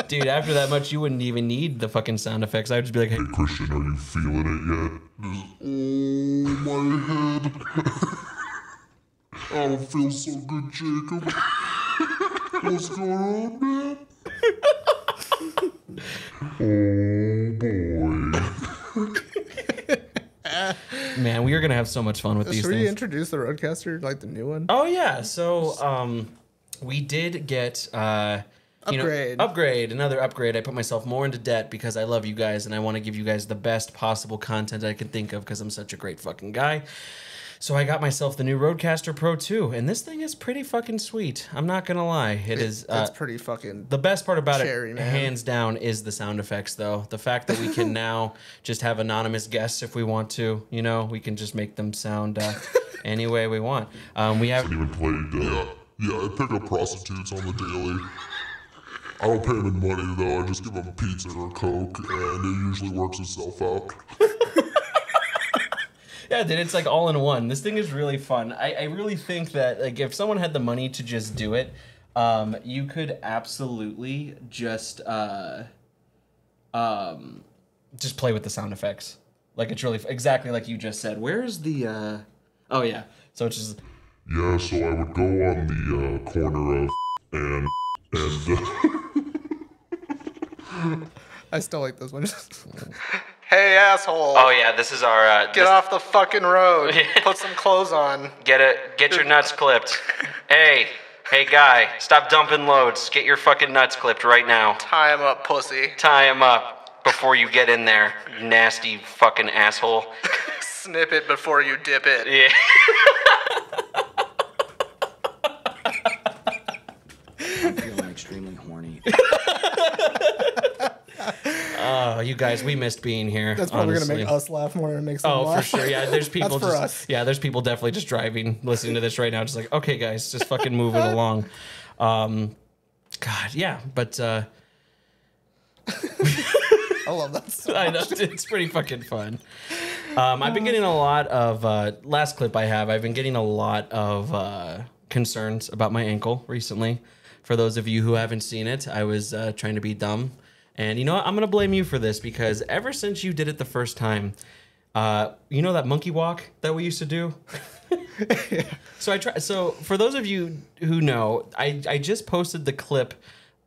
dude, after that much, you wouldn't even need the fucking sound effects. I would just be like,
hey, Christian, are you feeling it yet? Oh, my head. I don't feel so good, Jacob. What's going on, man? Oh, boy.
Man, we are going to have so much fun with these
things.
Should
we introduce the Roadcaster, like the new one?
Oh, yeah. So, we did get... another upgrade. I put myself more into debt because I love you guys and I want to give you guys the best possible content I can think of because I'm such a great fucking guy. So I got myself the new Rodecaster Pro 2, and this thing is pretty fucking sweet. I'm not gonna lie. It's
pretty fucking.
The best part about
cherry,
it,
man.
hands down, is the sound effects, though. The fact that we can now just have anonymous guests if we want to. You know, we can just make them sound any way we want. We have.
I even played. I pick up prostitutes on the daily. I don't pay them in money though. I just give them a pizza or a Coke, and it usually works itself out.
Yeah, dude, it's like all in one. This thing is really fun. I really think that like if someone had the money to just do it, you could absolutely just play with the sound effects. Like it's really exactly like you just said. Where's the? Oh yeah. So it's just.
Yeah, so I would go on the corner of and.
I still like this one. Hey, asshole.
Oh yeah, this is our.
Get off the fucking road. Put some clothes on.
Get your nuts clipped. Hey guy, stop dumping loads. Get your fucking nuts clipped right now.
Tie him up, pussy.
Tie him up before you get in there, you nasty fucking asshole.
Snip it before you dip it.
Yeah.
I'm feeling extremely horny.
Oh, you guys, we missed being here.
That's probably
honestly.
gonna make us laugh more than it makes them laugh.
Oh, for sure. Yeah, there's people.
That's for
just,
us.
Yeah, there's people definitely just driving, listening to this right now, just like, okay, guys, just fucking moving along. God, yeah, but
I love that song.
I know it's pretty fucking fun. I've been getting a lot of last clip I've been getting a lot of concerns about my ankle recently. For those of you who haven't seen it, I was trying to be dumb. And you know what? I'm going to blame you for this because ever since you did it the first time, you know that monkey walk that we used to do? Yeah. So for those of you who know, I just posted the clip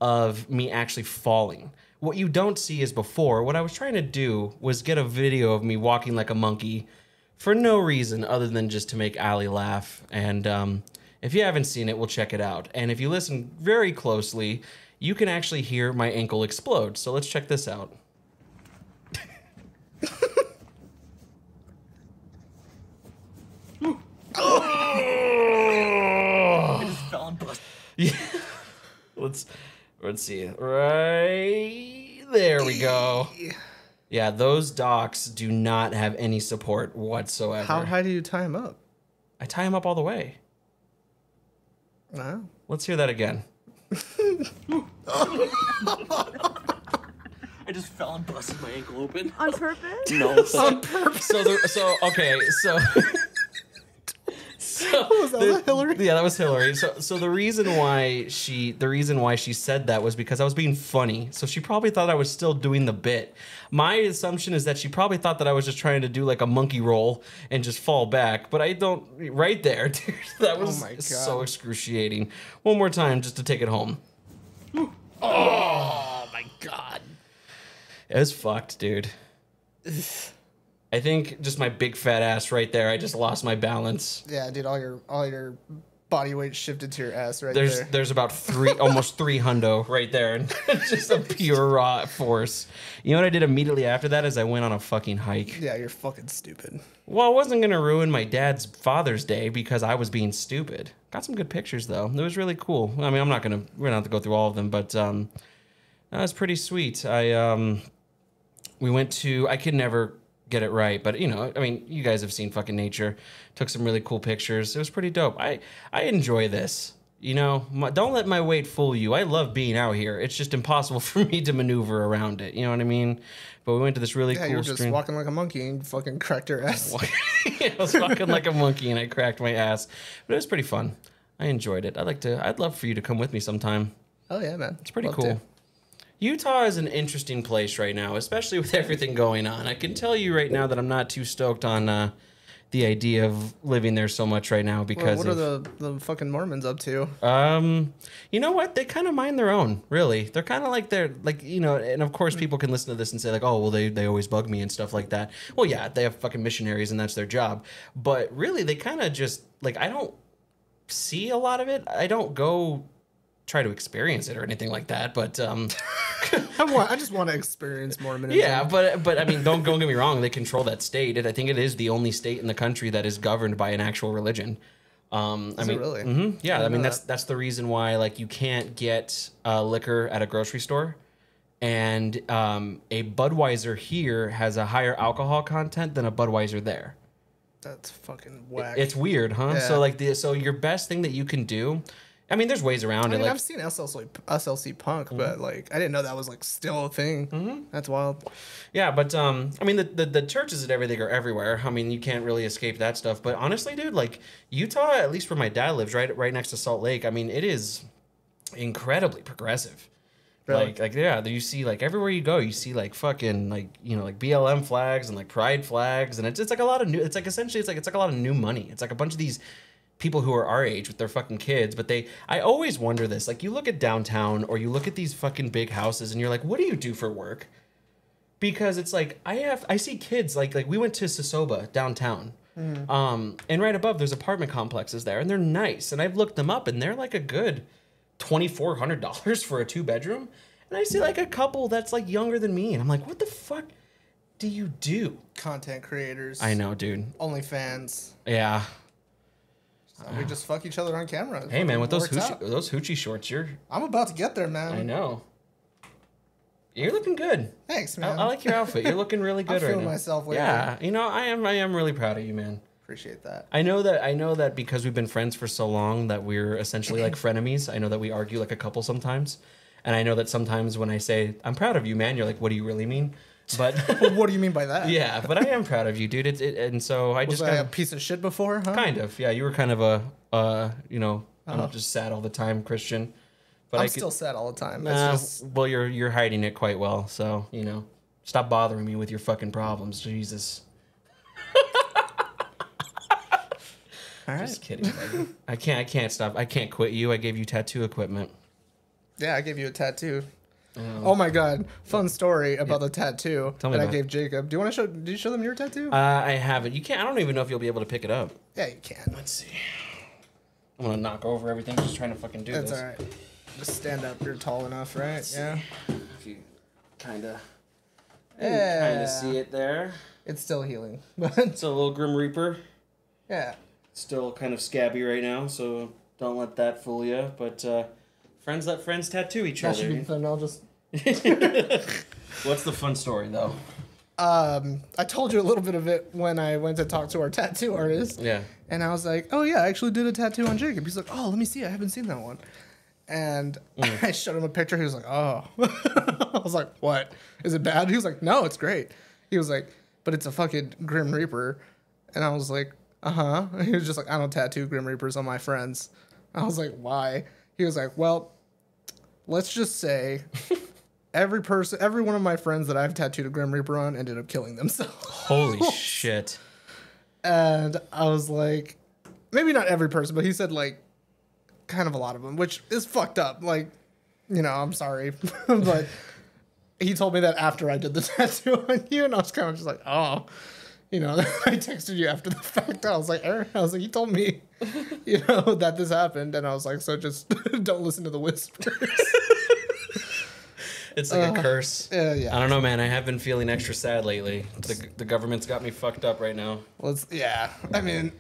of me actually falling. What you don't see is before. What I was trying to do was get a video of me walking like a monkey for no reason other than just to make Allie laugh. And if you haven't seen it, we'll check it out. And if you listen very closely, you can actually hear my ankle explode. So let's check this out.
I just fell and busted.
Yeah. Let's see. Right there we go. Yeah, those docks do not have any support whatsoever.
How high do you tie him up?
I tie him up all the way.
Wow.
Let's hear that again.
I just fell and busted my ankle open.
On purpose?
No.
On purpose.
So
Was that Hillary?
Yeah, that was Hillary. So the reason why she said that was because I was being funny. So she probably thought I was still doing the bit. My assumption is that she probably thought that I was just trying to do like a monkey roll and just fall back. But I don't. Right there, dude. That was so excruciating. One more time, just to take it home. Oh my god. It was fucked, dude. I think just my big fat ass right there. I just lost my balance.
Yeah, dude, all your body weight shifted to your ass right there.
There's about almost 3 hundo right there, and just a pure raw force. You know what I did immediately after that is I went on a fucking hike.
Yeah, you're fucking stupid.
Well, I wasn't gonna ruin my dad's Father's Day because I was being stupid. Got some good pictures though. It was really cool. I mean, we're gonna have to go through all of them, but that was pretty sweet. We went to. I could never get it right, but you know, I mean, you guys have seen fucking nature. Took some really cool pictures. It was pretty dope. I enjoy this. You know, don't let my weight fool you. I love being out here. It's just impossible for me to maneuver around it. You know what I mean? But we went to this really cool.
Yeah, you were just walking like a monkey and fucking cracked your ass.
Yeah, I was walking like a monkey and I cracked my ass. But it was pretty fun. I enjoyed it. I'd love for you to come with me sometime.
Oh yeah, man.
It's pretty
Love
cool.
to.
Utah is an interesting place right now, especially with everything going on. I can tell you right now that I'm not too stoked on the idea of living there so much right now because
what are the fucking Mormons up to?
You know what? They kind of mind their own, really. They're kind of like, you know, and of course people can listen to this and say like, oh, well, they always bug me and stuff like that. Well, yeah, they have fucking missionaries and that's their job. But really, they kind of just, like, I don't see a lot of it. I don't go try to experience it or anything like that, but
I just want to experience Mormonism.
yeah, but I mean, don't get me wrong. They control that state, and I think it is the only state in the country that is governed by an actual religion. I mean,
really?
Yeah, I mean that's the reason why like you can't get liquor at a grocery store, and a Budweiser here has a higher alcohol content than a Budweiser there.
That's fucking whack.
It's weird, huh?
Yeah.
So your best thing that you can do. I mean, there's ways around it. Like
I've seen SLC Punk, but like I didn't know that was like still a thing. That's wild.
Yeah, but I mean, the churches and everything are everywhere. I mean, you can't really escape that stuff. But honestly, dude, like Utah, at least where my dad lives, right next to Salt Lake. I mean, it is incredibly progressive.
Really?
Like yeah, you see like everywhere you go, you see like fucking like like BLM flags and like pride flags, and it's like a lot of new. It's like essentially it's like a lot of new money. It's like a bunch of these people who are our age with their fucking kids, but I always wonder this. Like you look at downtown or you look at these fucking big houses and you're like, what do you do for work? Because it's like I see kids like we went to Sosoba downtown. And right above there's apartment complexes there and they're nice. And I've looked them up and they're like a good $2,400 for a 2-bedroom. And I see like a couple that's like younger than me and I'm like, what the fuck do you do?
Content creators.
I know, dude.
OnlyFans.
Yeah.
We just fuck each other on camera.
Hey man, with those hoochie shorts,
I'm about to get there, man.
I know. You're looking good.
Thanks, man.
I like your outfit. You're looking really good
I'm
right now.
feeling myself lately.
Yeah, I am really proud of you, man.
Appreciate that.
I know that because we've been friends for so long that we're essentially like frenemies. I know that we argue like a couple sometimes, and I know that sometimes when I say I'm proud of you, man, you're like, what do you really mean? But
what do you mean by that?
Yeah, but I am proud of you, dude. And so I
Was
just
I a piece of shit before, huh?
kind of, yeah. You were kind of I'm just sad all the time, Christian. But
I'm still sad all the time.
Well, you're hiding it quite well, so stop bothering me with your fucking problems, Jesus.
All right.
Just kidding, buddy. I can't stop. I can't quit you. I gave you tattoo equipment.
Yeah, I gave you a tattoo. Oh my god! Fun story about the tattoo
Tell me
that I
about it.
gave Jacob. Do you want to show? Did you show them your tattoo?
I haven't. You can't. I don't even know if you'll be able to pick it up.
Yeah, you can.
Let's see. I'm gonna knock over everything. Just trying to fucking do
That's
this.
all right. Just stand up. You're tall enough, right? Yeah.
If you kind of see it there.
It's still healing, but
It's a little Grim Reaper.
yeah.
Still kind of scabby right now, so don't let that fool you. But friends let friends tattoo each
That should
other.
be fun. I'll just.
What's the fun story though?
I told you a little bit of it when I went to talk to our tattoo artist.
Yeah.
And I was like, oh yeah, I actually did a tattoo on Jacob. He's like, oh, let me see. I haven't seen that one. And I showed him a picture. He was like, oh. I was like, what? Is it bad? He was like, no, it's great. He was like, but it's a fucking Grim Reaper. And I was like, uh-huh. And he was just like, I don't tattoo Grim Reapers on my friends. I was like, why? He was like, well, let's just say every one of my friends that I've tattooed a Grim Reaper on ended up killing themselves.
Holy shit.
And I was like, maybe not every person, but he said like kind of a lot of them, which is fucked up. Like, I'm sorry, but he told me that after I did the tattoo on you, and I was kind of just like, oh, I texted you after the fact. I was like, Aaron, he told me, that this happened, and I was like, so just don't listen to the whispers.
It's like a curse.
Yeah.
I don't know, man. I have been feeling extra sad lately. The government's got me fucked up right now.
Well, I mean,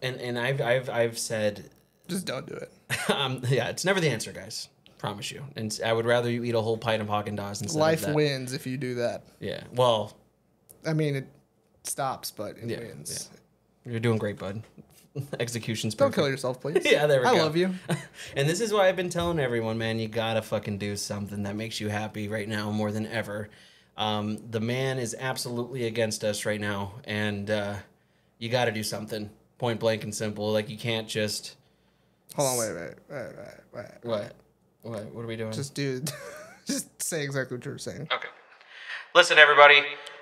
and I've said,
just don't do it.
yeah, it's never the answer, guys. Promise you. And I would rather you eat a whole pint of Haagen-Dazs instead
Life
of that.
wins if you do that.
Yeah. Well,
I mean, it stops, but it wins.
Yeah. You're doing great, bud. Execution's
Don't
perfect.
kill yourself, please.
Yeah, there we go.
I love you.
And this is why I've been telling everyone, man, you gotta fucking do something that makes you happy right now more than ever. The man is absolutely against us right now, and you gotta do something. Point blank and simple. Like, you can't just...
Hold on, wait.
What? What are we doing?
Just say exactly what you were saying.
Okay. Listen, everybody.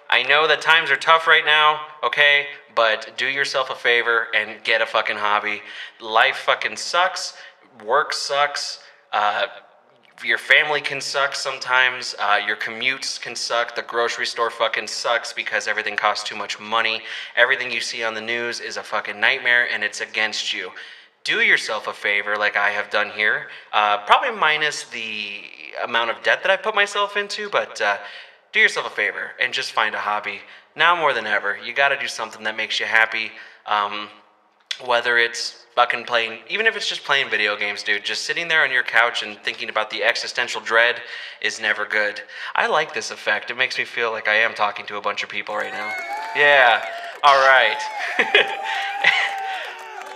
I know that times are tough right now, okay? But do yourself a favor and get a fucking hobby. Life fucking sucks. Work sucks. Your family can suck sometimes. Your commutes can suck. The grocery store fucking sucks because everything costs too much money. Everything you see on the news is a fucking nightmare and it's against you. do yourself a favor like I have done here. Probably minus the amount of debt that I've put myself into, but do yourself a favor and just find a hobby. Now more than ever, you got to do something that makes you happy. Whether it's fucking playing, even if it's just playing video games, dude, just sitting there on your couch and thinking about the existential dread is never good. I like this effect. It makes me feel like I am talking to a bunch of people right now. Yeah, all right.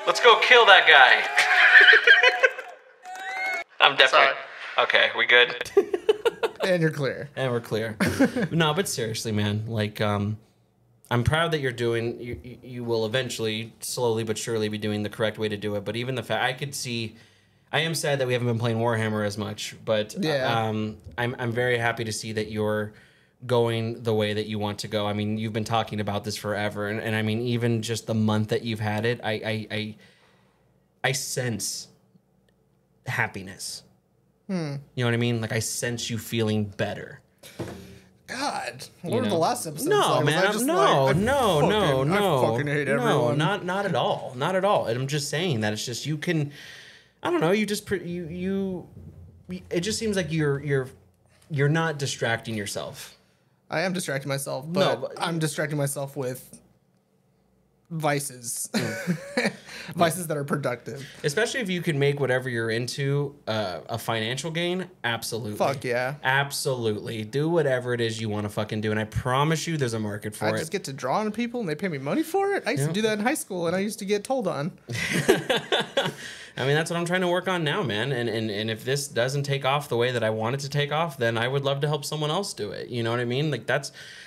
Let's go kill that guy. I'm definitely... Sorry. Okay, we good?
And you're clear.
And we're clear. No, but seriously, man, like, I'm proud that you're doing, you will eventually, slowly but surely be doing the correct way to do it. But even the fact, I am sad that we haven't been playing Warhammer as much, but
yeah.
I'm very happy to see that you're going the way that you want to go. I mean, you've been talking about this forever. And I mean, even just the month that you've had it, I sense happiness. You know what I mean? Like, I sense you feeling better.
God, what were the last episodes?
No,
like?
man,
I fucking hate everyone.
Not at all, not at all. And I'm just saying that it's just you can, I don't know. You just it just seems like you're not distracting yourself.
I am distracting myself, but I'm distracting myself with vices. Vices that are productive.
Especially if you can make whatever you're into a financial gain, absolutely.
Fuck yeah.
Absolutely. Do whatever it is you want to fucking do, and I promise you there's a market for it.
I just get to draw on people, and they pay me money for it? I used to do that in high school, and I used to get told on.
I mean, that's what I'm trying to work on now, man. And if this doesn't take off the way that I want it to take off, then I would love to help someone else do it. You know what I mean? Like,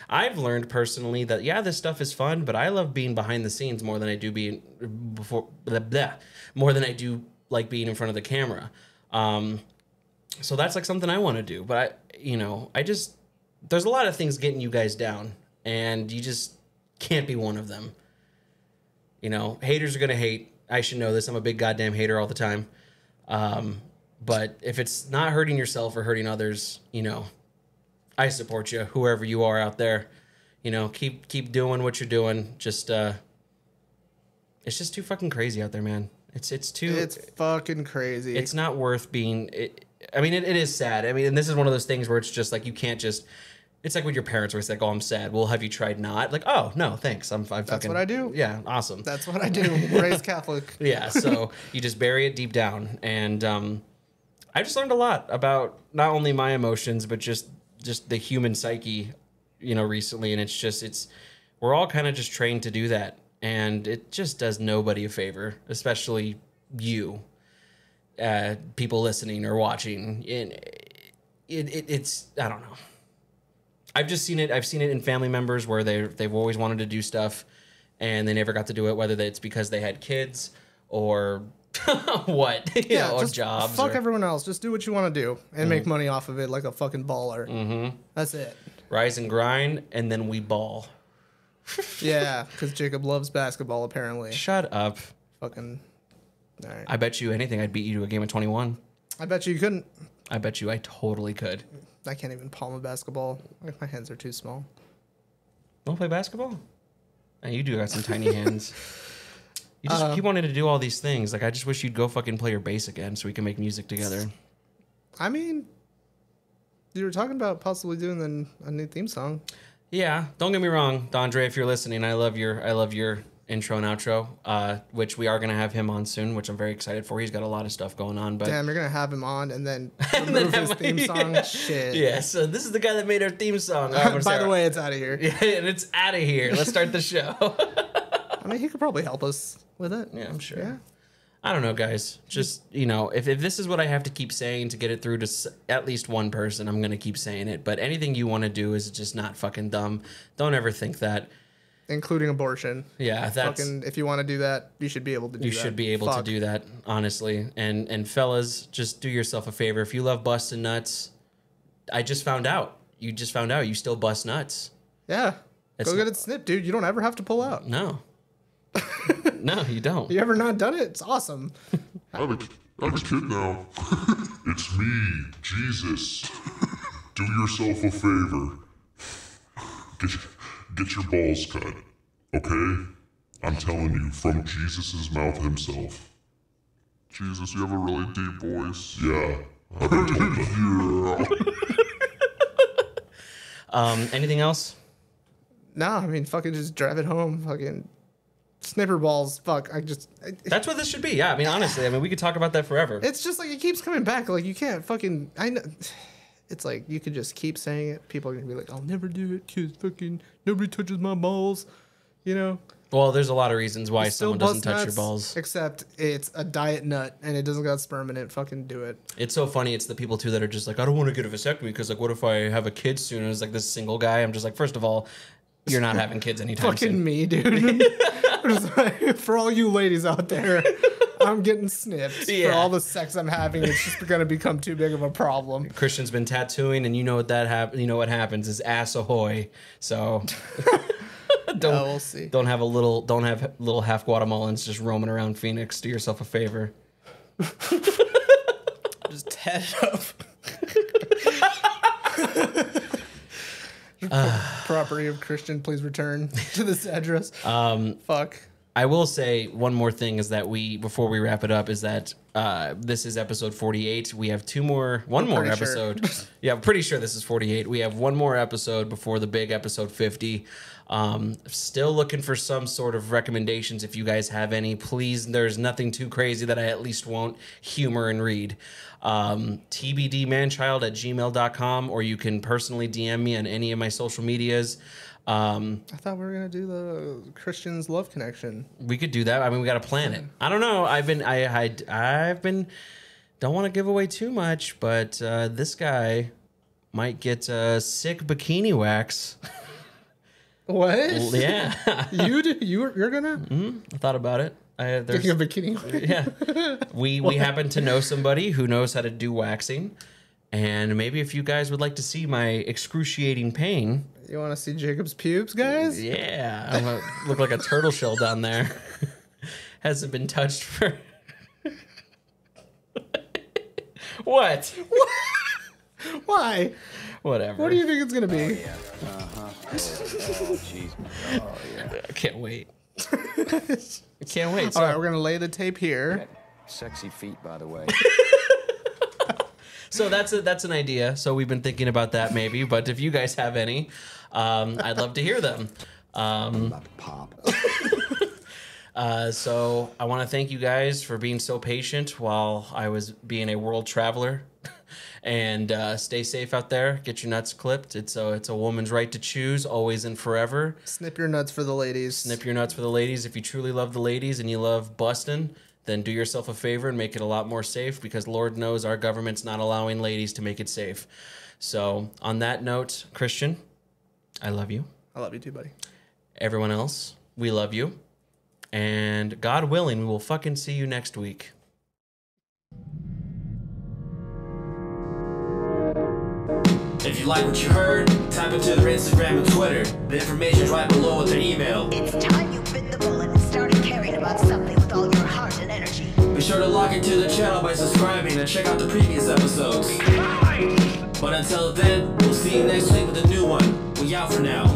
I've learned personally that, yeah, this stuff is fun, but I love being behind the scenes more than I do more than I do like being in front of the camera. So that's like something I want to do. But there's a lot of things getting you guys down, and you just can't be one of them. You know, haters are going to hate. I should know this. I'm a big goddamn hater all the time. But if it's not hurting yourself or hurting others, I support you, whoever you are out there. Keep doing what you're doing. Just it's just too fucking crazy out there, man. It's
fucking crazy.
It's not worth being. It is sad. I mean, and this is one of those things where it's just like you can't just. It's like with your parents where it's like, oh, I'm sad. Well, have you tried not? Like, oh, no, thanks. I'm fucking...
That's what I do.
Yeah, awesome.
That's what I do. Raised Catholic.
Yeah, so you just bury it deep down. And I just learned a lot about not only my emotions, but just the human psyche, recently. And we're all kind of just trained to do that. And it just does nobody a favor, especially you, people listening or watching. It's I don't know. I've just seen it. I've seen it in family members where they've always wanted to do stuff, and they never got to do it. Whether it's because they had kids or what, or jobs.
Fuck everyone else. Just do what you want to do and make money off of it like a fucking baller. Mm-hmm. That's it.
Rise and grind, and then we ball.
Yeah, because Jacob loves basketball apparently.
Shut up.
Fucking. All right.
I bet you anything I'd beat you to a game of 21.
I bet you couldn't.
I bet you I totally could.
I can't even palm a basketball. My hands are too small.
Don't play basketball? Oh, you do got some tiny hands. You just keep wanting to do all these things. Like, I just wish you'd go fucking play your bass again so we can make music together.
I mean, you were talking about possibly doing a new theme song.
Yeah, don't get me wrong, Dondre, if you're listening, I love your intro and outro, which we are going to have him on soon, which I'm very excited for. He's got a lot of stuff going on. But
damn, you're going to have him on and then remove his theme song?
Yeah.
Shit.
Yeah, so this is the guy that made our theme song.
By the way, it's out of here.
Yeah, and it's out of here. Let's start the show.
I mean, he could probably help us with it.
Yeah, I'm sure.
Yeah.
I don't know, guys. Just, if this is what I have to keep saying to get it through to at least one person, I'm going to keep saying it. But anything you want to do is just not fucking dumb. Don't ever think that.
Including abortion.
Yeah, that's...
Fucking, if you want to do that, you should be able to do that.
You should be able to do that, honestly. And fellas, just do yourself a favor. If you love busting nuts, I just found out. You still bust nuts.
Yeah. Go get it snipped, dude. You don't ever have to pull out.
No. No, you don't.
You ever not done it? It's awesome.
I'm a kid now. It's me, Jesus. Do yourself a favor. Get your balls cut, okay? I'm telling you, from Jesus' mouth himself. Jesus, you have a really deep voice. Yeah. Yeah.
Anything else?
No, I mean, fucking just drive it home. Fucking snipper balls. Fuck,
That's what this should be. Yeah, I mean, honestly, I mean, we could talk about that forever.
It's just like it keeps coming back. Like you can't fucking. I know. It's like you could just keep saying it. People are gonna be like, "I'll never do it because fucking nobody touches my balls," you know.
Well, there's a lot of reasons why someone doesn't touch your
nuts,
balls.
Except it's a diet nut and it doesn't got sperm in it. Fucking do it.
It's so funny. It's the people too that are just like, I don't want to get a vasectomy because like, what if I have a kid soon? And it's like this single guy. I'm just like, first of all, you're not having kids anytime
Fucking
soon.
me, dude. Like, for all you ladies out there, I'm getting snipped.
Yeah.
For all the sex I'm having, it's just gonna become too big of a problem.
Christian's been tattooing, and you know what you know what happens is ass ahoy. So
We'll see.
don't have little half Guatemalans just roaming around Phoenix. Do yourself a favor.
Just tat it up. Property of Christian, please return to this address. Fuck.
I will say one more thing is that before we wrap it up, is that this is episode 48. We have one more episode. Sure. Yeah, I'm pretty sure this is 48. We have one more episode before the big episode 50. Still looking for some sort of recommendations. If you guys have any, please. There's nothing too crazy that I at least won't humor and read. tbdmanchild@gmail.com, or you can personally DM me on any of my social medias.
I thought we were gonna do the Christian's love connection.
We could do that. I mean, we got to plan it. I don't know. I've been don't want to give away too much, but this guy might get sick bikini wax.
What?
Yeah.
You're gonna?
I thought about it.
Taking a bikini wax?
Yeah. We happen to know somebody who knows how to do waxing, and maybe if you guys would like to see my excruciating pain.
You want to see Jacob's pubes, guys?
Yeah. I look like a turtle shell down there. Hasn't been touched for... What?
Why?
Whatever.
What do you think it's going to be?
Oh, jeez. Oh, yeah.
I can't wait. I can't wait.
All right, we're going to lay the tape here.
Sexy feet, by the way.
So that's an idea. So we've been thinking about that maybe. But if you guys have any, I'd love to hear them.
About to pop.
So I want to thank you guys for being so patient while I was being a world traveler. And stay safe out there. Get your nuts clipped. It's a woman's right to choose, always and forever.
Snip your nuts for the ladies.
Snip your nuts for the ladies. If you truly love the ladies and you love busting, then do yourself a favor and make it a lot more safe, because Lord knows our government's not allowing ladies to make it safe. So on that note, Christian, I love you.
I love you too, buddy.
Everyone else, we love you. And God willing, we will fucking see you next week.
If you like what you heard, type into their Instagram and Twitter. The information's right below with their email.
It's time you bit the bullet and started caring about something with all your heart and energy.
Be sure to log into the channel by subscribing and check out the previous episodes. But until then, we'll see you next week with a new one. We out for now.